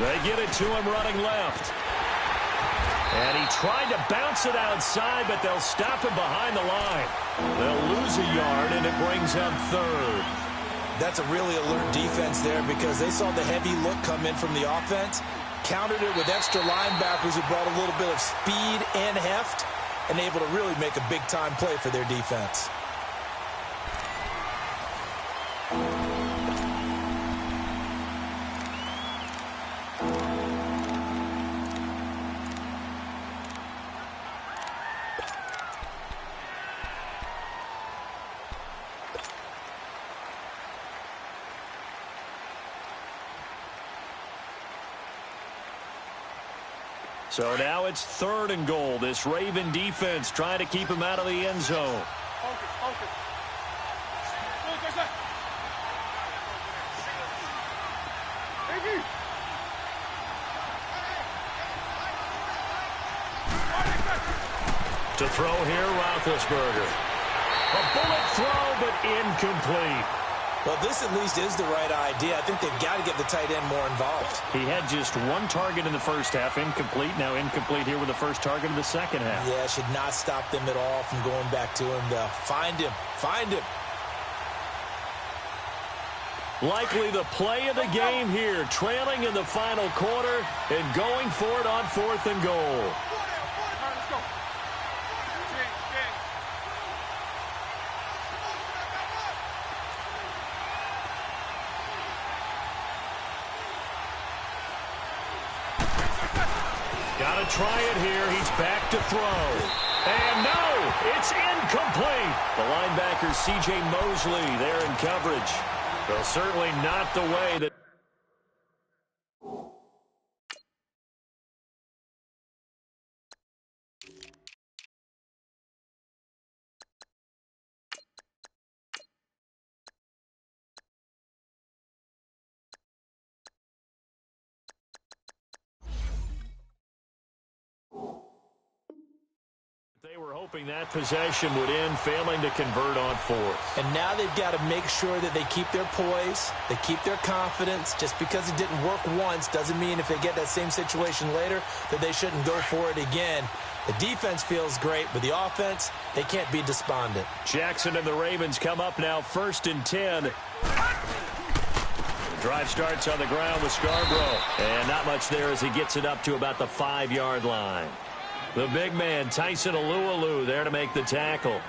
They get it to him running left. And he tried to bounce it outside, but they'll stop him behind the line. They'll lose a yard, and it brings up 3rd. That's a really alert defense there because they saw the heavy look come in from the offense, countered it with extra linebackers who brought a little bit of speed and heft, and able to really make a big-time play for their defense. So now it's 3rd and goal. This Raven defense trying to keep him out of the end zone. Focus. To throw here, Roethlisberger. A bullet throw, but incomplete. Well, this at least is the right idea. I think they've got to get the tight end more involved. He had just 1 target in the first half, incomplete. Now incomplete here with the first target of the second half. Yeah, should not stop them at all from going back to him. Find him. Likely the play of the game here, trailing in the final quarter and going for it on 4th and goal. Got Gotta try it here. He's back to throw. And no, it's incomplete. The linebacker, C.J. Mosley, there in coverage. Well, certainly not the way that... They were hoping that possession would end, failing to convert on fourth. And now they've got to make sure that they keep their poise, they keep their confidence. Just because it didn't work once doesn't mean if they get that same situation later that they shouldn't go for it again. The defense feels great, but the offense, they can't be despondent. Jackson and the Ravens come up now 1st and 10. The drive starts on the ground with Scarborough. And not much there as he gets it up to about the 5-yard line. The big man, Tyson Alualu, there to make the tackle.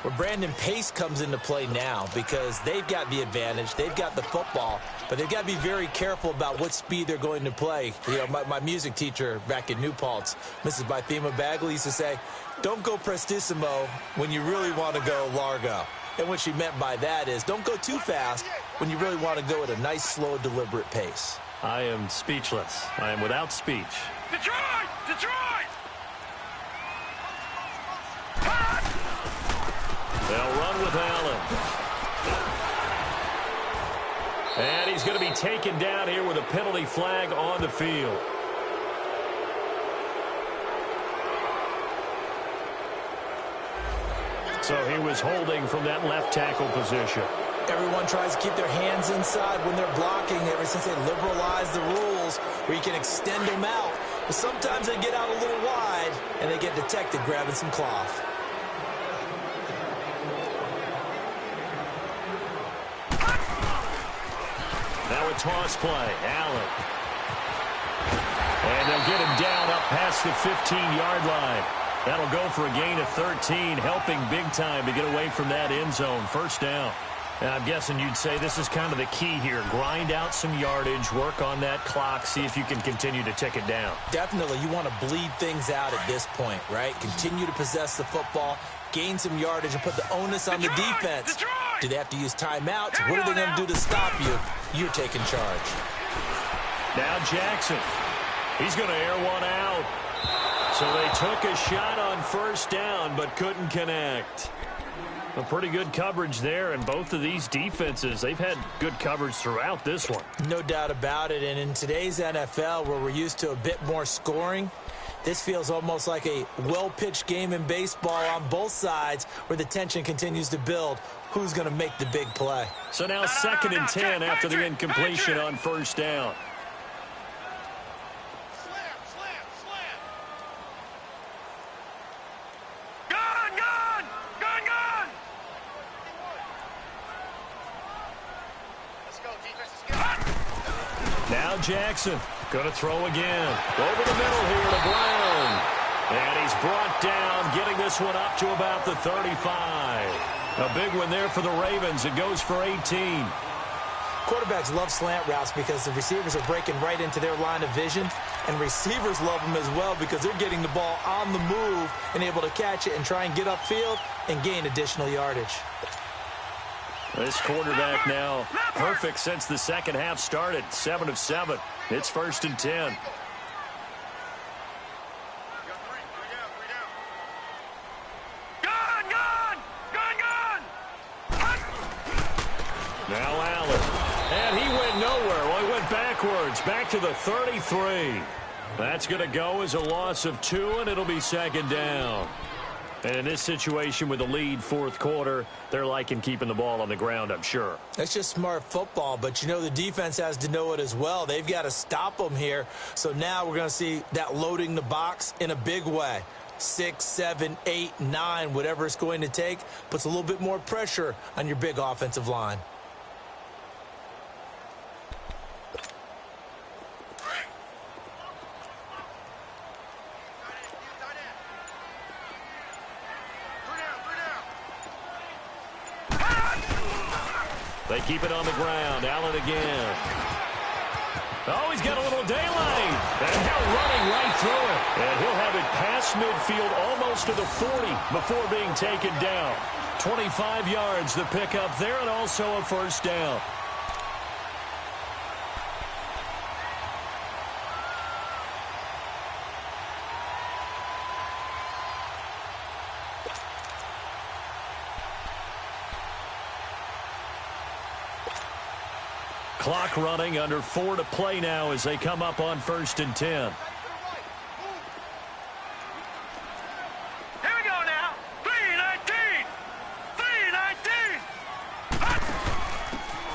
Well, Brandon, pace comes into play now because they've got the advantage. They've got the football, but they've got to be very careful about what speed they're going to play. You know, my music teacher back in New Paltz, Mrs. Bythema Bagley, used to say, don't go prestissimo when you really want to go largo. And what she meant by that is don't go too fast when you really want to go at a nice, slow, deliberate pace. I am speechless. I am without speech. Detroit! Detroit! They'll run with Allen. And he's going to be taken down here with a penalty flag on the field. So he was holding from that left tackle position. Everyone tries to keep their hands inside when they're blocking ever since they liberalized the rules where you can extend them out. But sometimes they get out a little wide and they get detected grabbing some cloth. Now a toss play. Allen. And they'll get him down up past the 15-yard line. That'll go for a gain of 13, helping big time to get away from that end zone. First down. And I'm guessing you'd say this is kind of the key here. Grind out some yardage, work on that clock, see if you can continue to tick it down. Definitely. You want to bleed things out at this point, right? Continue to possess the football, gain some yardage, and put the onus on the defense. Do they have to use timeouts? What are they going to do to stop you? You're taking charge. Now Jackson. He's going to air one out. So they took a shot on first down, but couldn't connect. A pretty good coverage there, and both of these defenses, they've had good coverage throughout this one. No doubt about it, and in today's NFL, where we're used to a bit more scoring, this feels almost like a well-pitched game in baseball on both sides where the tension continues to build. Who's going to make the big play? So now 2nd and 10 after the incompletion on first down. Now Jackson going to throw again. Over the middle here to Brown. And he's brought down, getting this one up to about the 35. A big one there for the Ravens. It goes for 18. Quarterbacks love slant routes because the receivers are breaking right into their line of vision. And receivers love them as well because they're getting the ball on the move and able to catch it and try and get upfield and gain additional yardage. This quarterback now perfect since the second half started. 7 of 7. It's 1st and 10. Now Allen. And he went nowhere. Well, he went backwards. Back to the 33. That's going to go as a loss of 2, and it'll be 2nd down. And in this situation with the lead fourth quarter, they're liking keeping the ball on the ground, I'm sure. That's just smart football, but you know the defense has to know it as well. They've got to stop them here. So now we're going to see that loading the box in a big way. 6, 7, 8, 9, whatever it's going to take, puts a little bit more pressure on your big offensive line. They keep it on the ground. Allen again. Oh, he's got a little daylight. And now running right through it. And he'll have it past midfield almost to the 40 before being taken down. 25 yards the pickup there, and also a first down. Clock running, under 4 to play now as they come up on 1st and 10. Here we go now. 3-19. 3-19.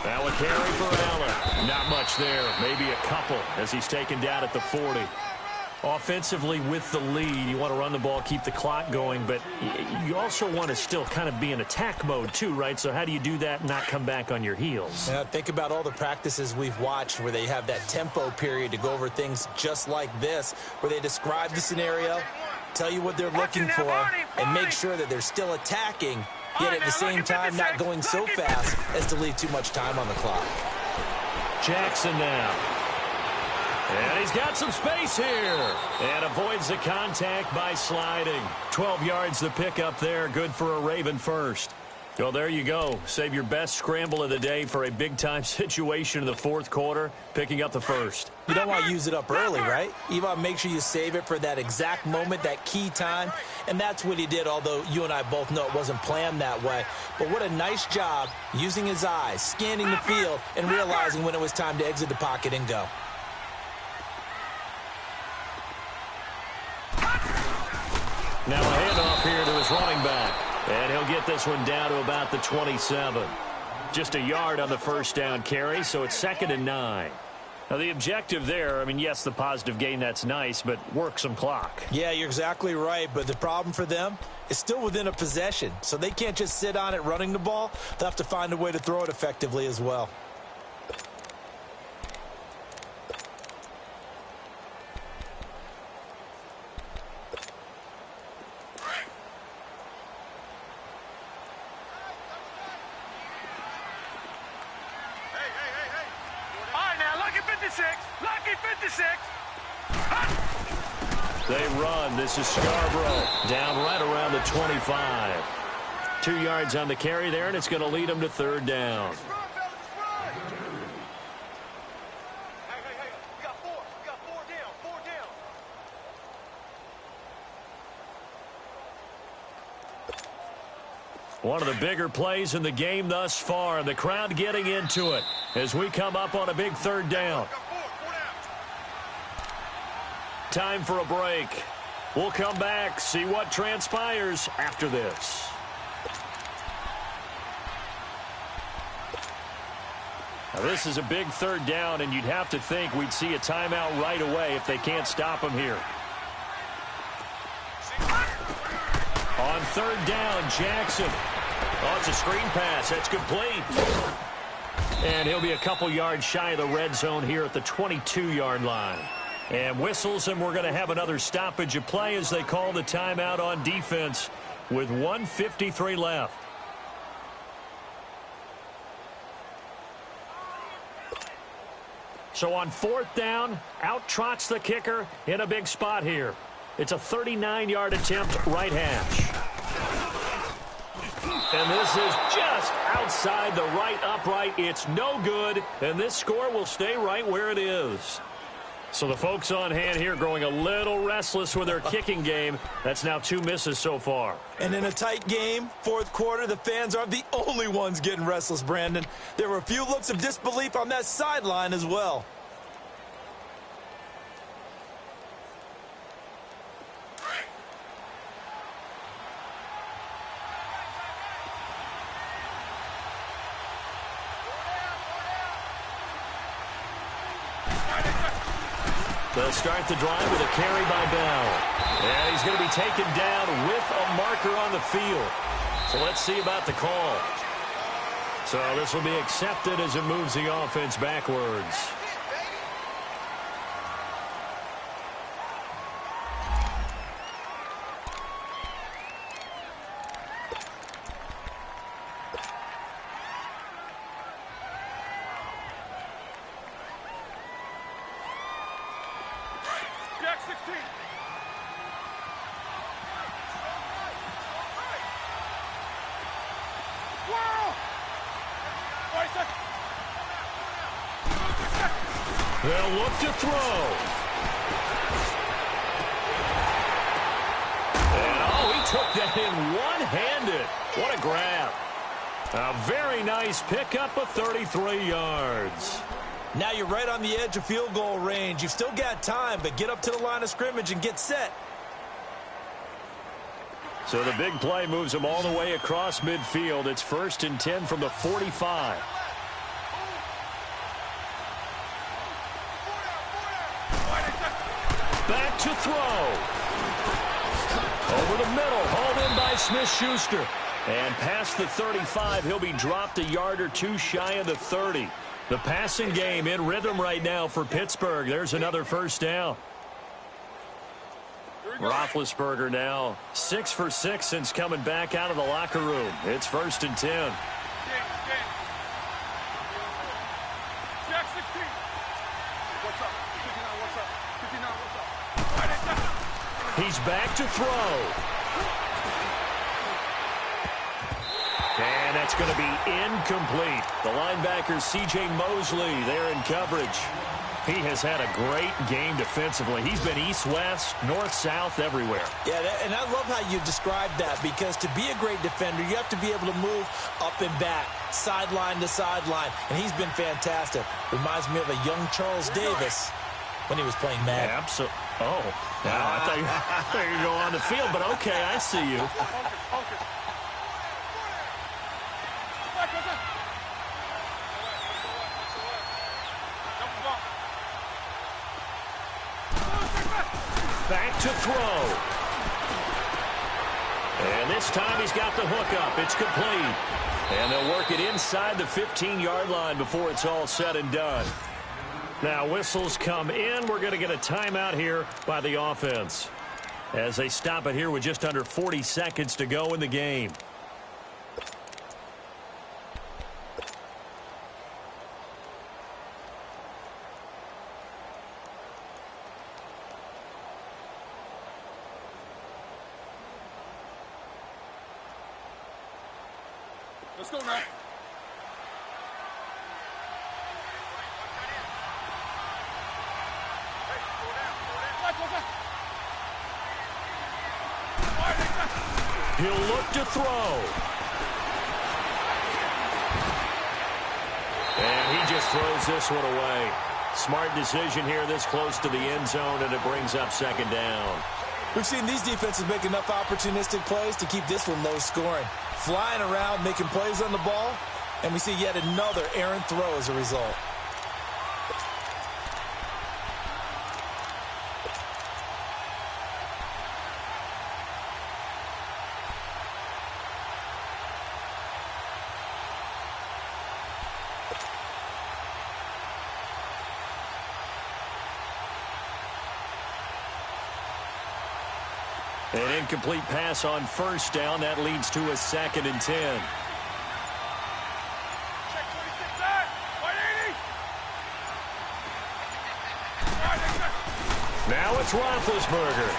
Now a carry for Allen. Not much there. Maybe a couple as he's taken down at the 40. Offensively with the lead, you want to run the ball, keep the clock going, but you also want to still kind of be in attack mode too, right? So how do you do that and not come back on your heels? Yeah, think about all the practices we've watched where they have that tempo period to go over things just like this, where they describe the scenario, tell you what they're looking for, and make sure that they're still attacking, yet at the same time not going so fast as to leave too much time on the clock. Jackson now. And he's got some space here. And avoids the contact by sliding. 12 yards the pickup there. Good for a Raven first. Well, there you go. Save your best scramble of the day for a big-time situation in the 4th quarter, picking up the first. You don't want to use it up early, right? You want to make sure you save it for that exact moment, that key time. And that's what he did, although you and I both know it wasn't planned that way. But what a nice job using his eyes, scanning the field, and realizing when it was time to exit the pocket and go. Now a handoff here to his running back. And he'll get this one down to about the 27. Just a yard on the first down carry, so it's 2nd and 9. Now the objective there, I mean, yes, the positive gain, that's nice, but work some clock. Yeah, you're exactly right, but the problem for them is still within a possession, so they can't just sit on it running the ball. They'll have to find a way to throw it effectively as well. They run. This is Scarborough down right around the 25. 2 yards on the carry there, and it's going to lead them to 3rd down. One of the bigger plays in the game thus far. The crowd getting into it as we come up on a big 3rd down. Time for a break. We'll come back, see what transpires after this. Now this is a big 3rd down, and you'd have to think we'd see a timeout right away if they can't stop him here. On 3rd down, Jackson. Oh, it's a screen pass. That's complete. And he'll be a couple yards shy of the red zone here at the 22-yard line. And whistles, and we're going to have another stoppage of play as they call the timeout on defense with 1:53 left. So on 4th down, out trots the kicker in a big spot here. It's a 39-yard attempt, right hash. And this is just outside the right upright. It's no good, and this score will stay right where it is. So the folks on hand here growing a little restless with their kicking game. That's now 2 misses so far. And in a tight game, 4th quarter, the fans aren't the only ones getting restless, Brandon. There were a few looks of disbelief on that sideline as well. They'll start the drive with a carry by Bell. And he's going to be taken down with a marker on the field. So let's see about the call. So this will be accepted as it moves the offense backwards. They'll look to throw. And, oh, he took that in one-handed. What a grab. A very nice pickup of 33 yards. Now you're right on the edge of field goal range. You've still got time, but get up to the line of scrimmage and get set. So the big play moves him all the way across midfield. It's 1st and 10 from the 45. Back to throw. Over the middle, hauled in by Smith-Schuster. And past the 35, he'll be dropped a yard or two shy of the 30. The passing game in rhythm right now for Pittsburgh. There's another first down. Roethlisberger now 6 for 6 since coming back out of the locker room. It's 1st and 10. He's back to throw. And that's going to be incomplete. The linebacker, C.J. Mosley, there in coverage. He has had a great game defensively. He's been east-west, north-south, everywhere. Yeah, and I love how you described that, because to be a great defender, you have to be able to move up and back, sideline to sideline, and he's been fantastic. Reminds me of a young Charles Davis when he was playing Madden. Yeah, absolutely. Oh, now I thought you were going on the field, but okay, I see you. Back to throw. And this time he's got the hook up. It's complete. And they'll work it inside the 15-yard line before it's all said and done. Now whistles come in. We're going to get a timeout here by the offense as they stop it here with just under 40 seconds to go in the game. Let's go now. He'll look to throw. And he just throws this one away. Smart decision here this close to the end zone, and it brings up 2nd down. We've seen these defenses make enough opportunistic plays to keep this one low scoring. Flying around, making plays on the ball, and we see yet another errant throw as a result. An incomplete pass on 1st down. That leads to a 2nd and 10. Now it's Roethlisberger.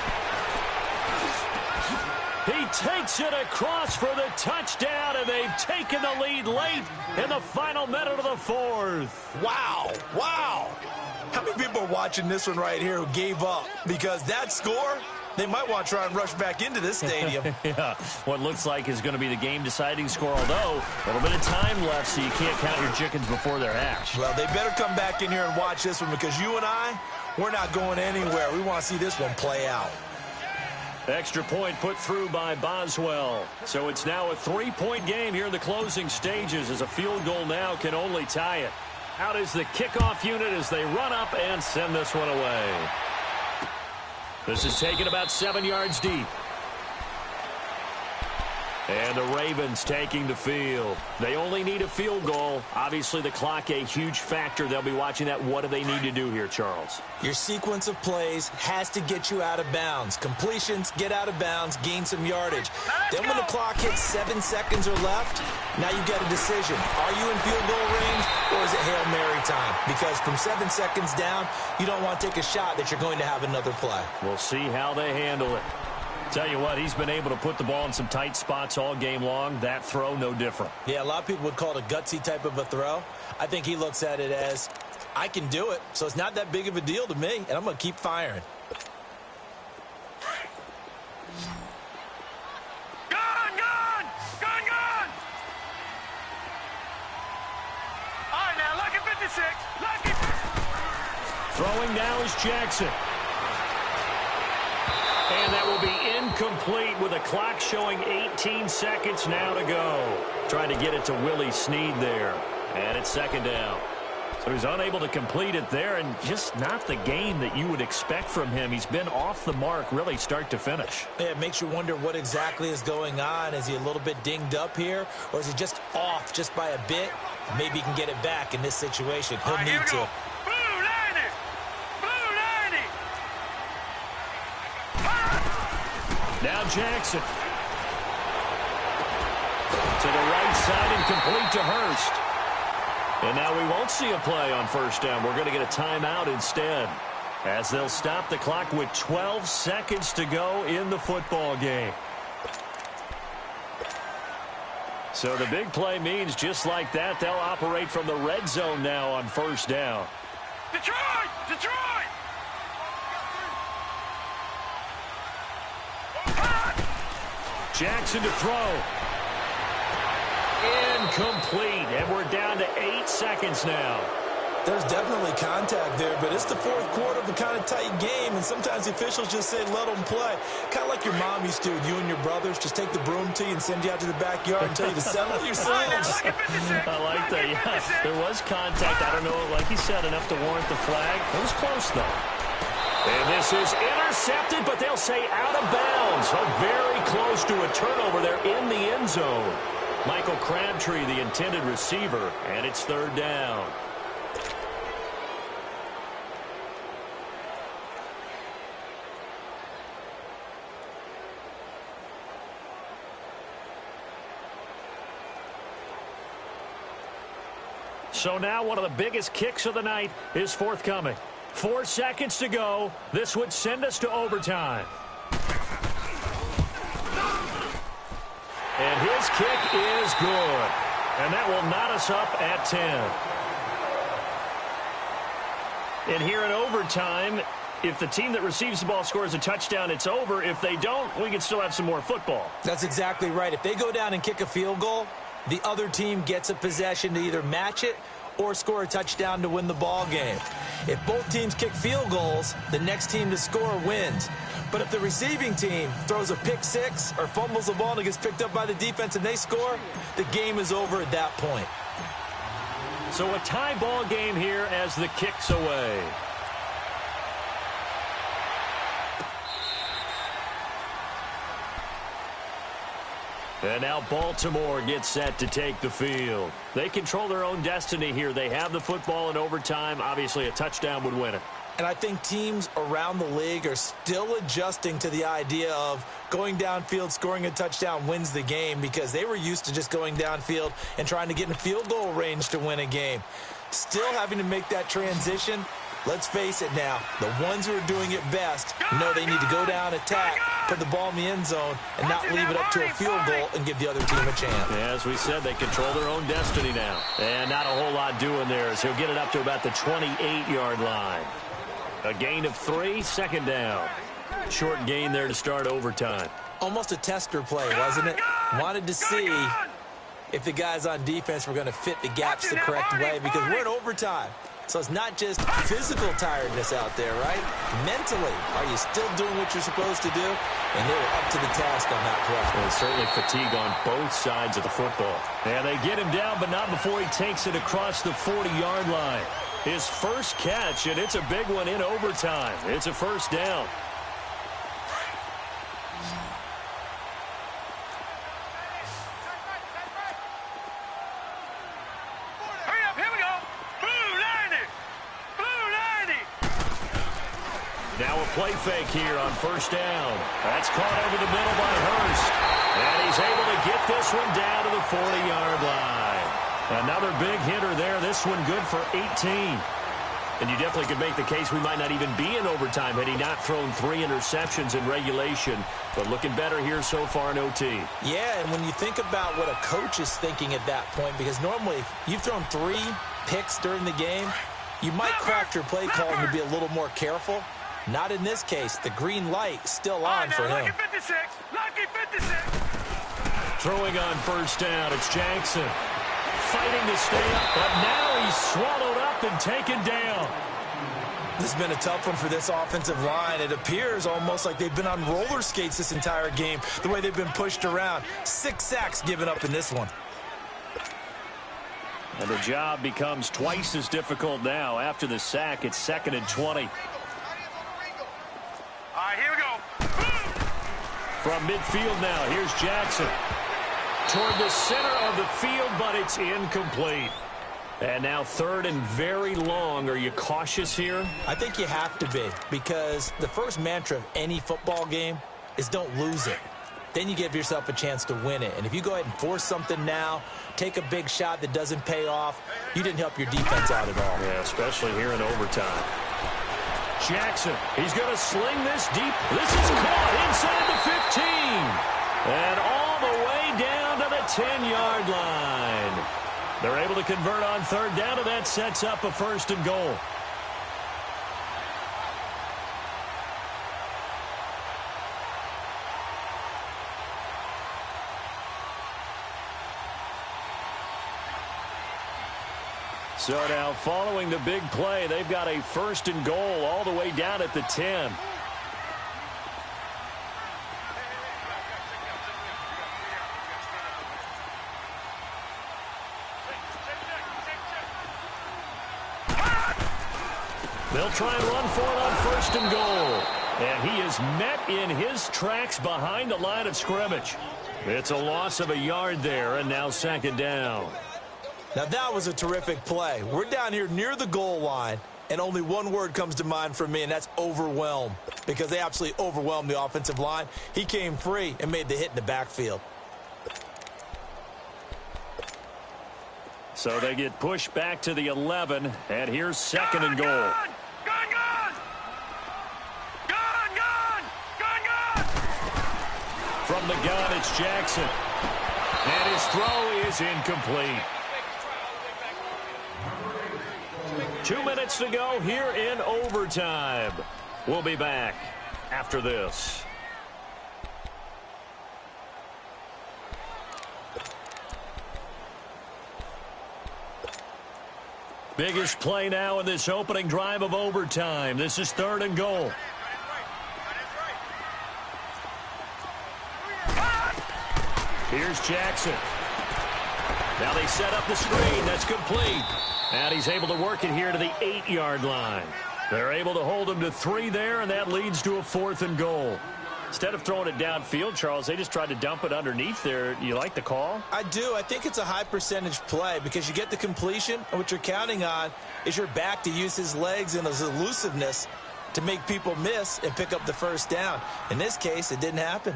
He takes it across for the touchdown, and they've taken the lead late in the final minute of the 4th. Wow. Wow. How many people are watching this one right here who gave up? Because that score, they might want to try and rush back into this stadium. Yeah, what looks like is going to be the game-deciding score, although a little bit of time left, so you can't count your chickens before they're hatched. Well, they better come back in here and watch this one, because you and I, we're not going anywhere. We want to see this one play out. Extra point put through by Boswell. So it's now a 3-point game here in the closing stages, as a field goal now can only tie it. Out is the kickoff unit as they run up and send this one away. This is taken about 7 yards deep. And the Ravens taking the field. They only need a field goal. Obviously, the clock a huge factor. They'll be watching that. What do they need to do here, Charles? Your sequence of plays has to get you out of bounds. Completions, get out of bounds, gain some yardage. Then when the clock hits 7 seconds or left, now you get a decision. Are you in field goal range, or is it Hail Mary time? Because from 7 seconds down, you don't want to take a shot that you're going to have another play. We'll see how they handle it. Tell you what, he's been able to put the ball in some tight spots all game long. That throw, no different. Yeah, a lot of people would call it a gutsy type of a throw. I think he looks at it as, I can do it, so it's not that big of a deal to me, and I'm going to keep firing. All right, now, lucky 56. Lucky. Throwing now is Jackson. And that will be incomplete with a clock showing 18 seconds now to go. Trying to get it to Willie Snead there. And it's second down. So he's unable to complete it there, and just not the game that you would expect from him. He's been off the mark really start to finish. Yeah, it makes you wonder what exactly is going on. Is he a little bit dinged up here, or is he just off just by a bit? Maybe he can get it back in this situation. He'll need to. Blue 90. Blue 90. Now Jackson. To the right side and complete to Hurst. And now we won't see a play on first down. We're going to get a timeout instead, as they'll stop the clock with 12 seconds to go in the football game. So the big play means just like that, they'll operate from the red zone now on first down. Detroit! Detroit! Jackson to throw. Incomplete, and we're down to 8 seconds now. There's definitely contact there, but it's the fourth quarter of a kind of tight game, and sometimes the officials just say, let them play. Kind of like your mom used to with you and your brothers. Just take the broom to you and send you out to the backyard and tell you to settle yourselves. I like that, yeah. There was contact. I don't know, like he said, enough to warrant the flag. It was close, though. And this is intercepted, but they'll say out of bounds. So very close to a turnover there in the end zone. Michael Crabtree, the intended receiver, and it's third down. So now one of the biggest kicks of the night is forthcoming. 4 seconds to go. This would send us to overtime. And his kick is good. And that will knot us up at 10. And here in overtime, if the team that receives the ball scores a touchdown, it's over. If they don't, we can still have some more football. That's exactly right. If they go down and kick a field goal, the other team gets a possession to either match it or score a touchdown to win the ball game. If both teams kick field goals, the next team to score wins. But if the receiving team throws a pick six or fumbles the ball and it gets picked up by the defense and they score, the game is over at that point. So a tie ball game here as the kick's away. And now Baltimore gets set to take the field. They control their own destiny here. They have the football in overtime. Obviously, a touchdown would win it. And I think teams around the league are still adjusting to the idea of going downfield, scoring a touchdown wins the game, because they were used to just going downfield and trying to get in field goal range to win a game. Still having to make that transition. Let's face it now, the ones who are doing it best know they need to go down, attack, put the ball in the end zone, and not leave it up to a field goal and give the other team a chance. Yeah, as we said, they control their own destiny now. And not a whole lot doing there, as he'll get it up to about the 28-yard line. A gain of 3, second down. Short gain there to start overtime. Almost a tester play, wasn't it? Wanted to see if the guys on defense were going to fit the gaps the correct way, because we're in overtime. So it's not just physical tiredness out there, right? Mentally, are you still doing what you're supposed to do? And they were up to the task on that play. Well, certainly fatigue on both sides of the football. And they get him down, but not before he takes it across the 40-yard line. His first catch, and it's a big one in overtime. It's a first down. Hurry up, here we go. Blue 90. Blue 90. Now a play fake here on first down. That's caught over the middle by Hurst. And he's able to get this one down to the 40-yard line. Another big hitter there. This one good for 18. And you definitely could make the case we might not even be in overtime had he not thrown 3 interceptions in regulation. But looking better here so far in OT. Yeah, and when you think about what a coach is thinking at that point, because normally you've thrown 3 picks during the game, You might craft your play calling to be a little more careful. Not in this case. The green light still on for him. Lucky 56. Lucky 56. Throwing on first down, it's Jackson. Fighting to stay up, but now he's swallowed up and taken down. This has been a tough one for this offensive line. It appears almost like they've been on roller skates this entire game, the way they've been pushed around. 6 sacks given up in this one. And the job becomes twice as difficult now. After the sack, it's 2nd and 20. All right, here we go. From midfield now, here's Jackson. Toward the center of the field, but it's incomplete. And now 3rd and very long. Are you cautious here? I think you have to be, because the first mantra of any football game is don't lose it. Then you give yourself a chance to win it. And if you go ahead and force something now, take a big shot that doesn't pay off, you didn't help your defense out at all. Yeah, especially here in overtime. Jackson, he's going to sling this deep. This is caught inside the 15. And all the way down to the 10-yard line. They're able to convert on 3rd down, and that sets up a 1st and goal. So now, following the big play, they've got a 1st and goal all the way down at the 10. They'll try and run for it on 1st and goal. And he is met in his tracks behind the line of scrimmage. It's a loss of a yard there, and now 2nd down. Now that was a terrific play. We're down here near the goal line, and only one word comes to mind for me, and that's overwhelm, because they absolutely overwhelmed the offensive line. He came free and made the hit in the backfield. So they get pushed back to the 11, and here's 2nd and goal. Gun! From the gun, it's Jackson. And his throw is incomplete. 2 minutes to go here in overtime. We'll be back after this. Biggest play now in this opening drive of overtime. This is 3rd and goal. Here's Jackson. Now they set up the screen. That's complete. And he's able to work it here to the 8-yard line. They're able to hold him to 3 there, and that leads to a 4th and goal. Instead of throwing it downfield, Charles, they just tried to dump it underneath there. You like the call? I do. I think it's a high percentage play because you get the completion, and what you're counting on is your back to use his legs and his elusiveness to make people miss and pick up the 1st down. In this case, it didn't happen.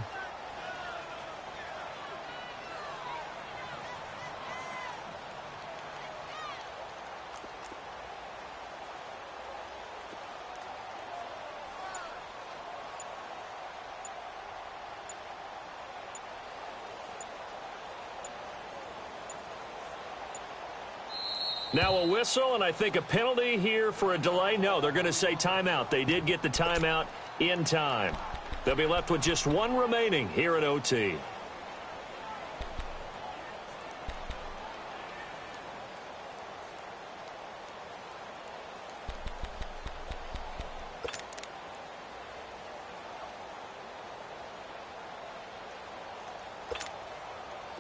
Now a whistle, and I think a penalty here for a delay. No, they're going to say timeout. They did get the timeout in time. They'll be left with just 1 remaining here at OT.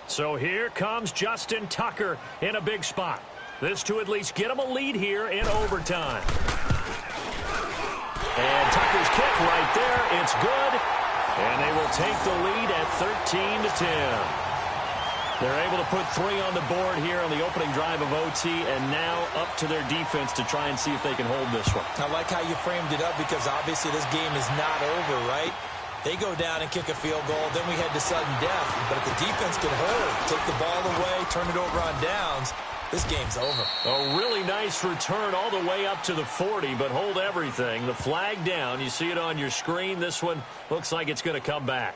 So here comes Justin Tucker in a big spot. This to at least get him a lead here in overtime. And Tucker's kick right there. It's good. And they will take the lead at 13-10. They're able to put 3 on the board here on the opening drive of OT, and now up to their defense to try and see if they can hold this one. I like how you framed it up because obviously this game is not over, right? They go down and kick a field goal, then we head to sudden death. But if the defense can hold, take the ball away, turn it over on downs, this game's over. A really nice return all the way up to the 40, but hold everything. The flag down. You see it on your screen. This one looks like it's going to come back.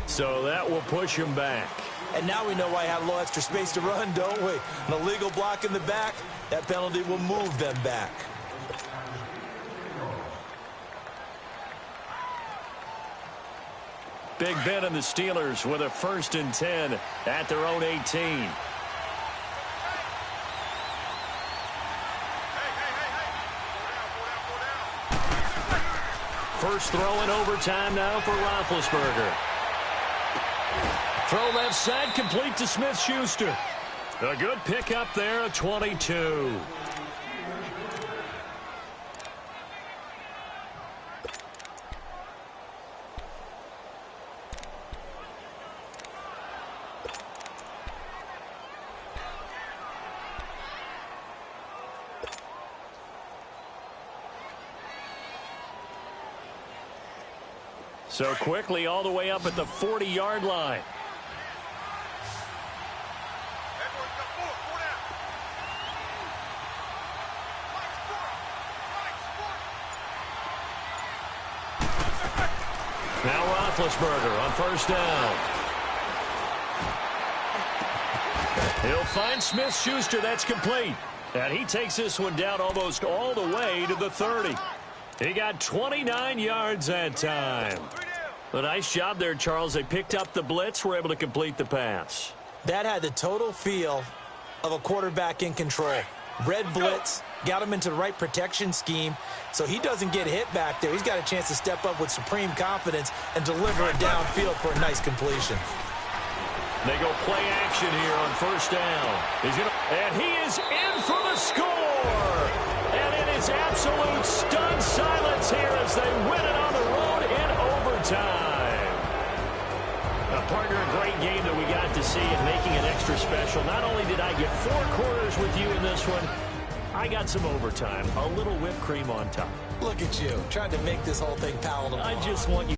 So that will push him back. And now we know why I had a little extra space to run, don't we? An illegal block in the back, that penalty will move them back. Big Ben and the Steelers with a 1st and 10 at their own 18. First throw in overtime now for Roethlisberger. Throw left side, complete to Smith-Schuster. A good pickup there, a 22. So quickly all the way up at the 40-yard line. Now Roethlisberger on 1st down. He'll find Smith-Schuster. That's complete. And he takes this one down almost all the way to the 30. He got 29 yards that time. A nice job there, Charles. They picked up the blitz, were able to complete the pass. That had the total feel of a quarterback in control. Red blitz, got him into the right protection scheme, so he doesn't get hit back there. He's got a chance to step up with supreme confidence and deliver it downfield for a nice completion. They go play action here on 1st down. And he is in for the score. And it is absolute stunned silence here as they win it on the road in overtime. Partner, a great game that we got to see and making it extra special. Not only did I get 4 quarters with you in this one, I got some overtime, a little whipped cream on top. Look at you, trying to make this whole thing palatable. I just want you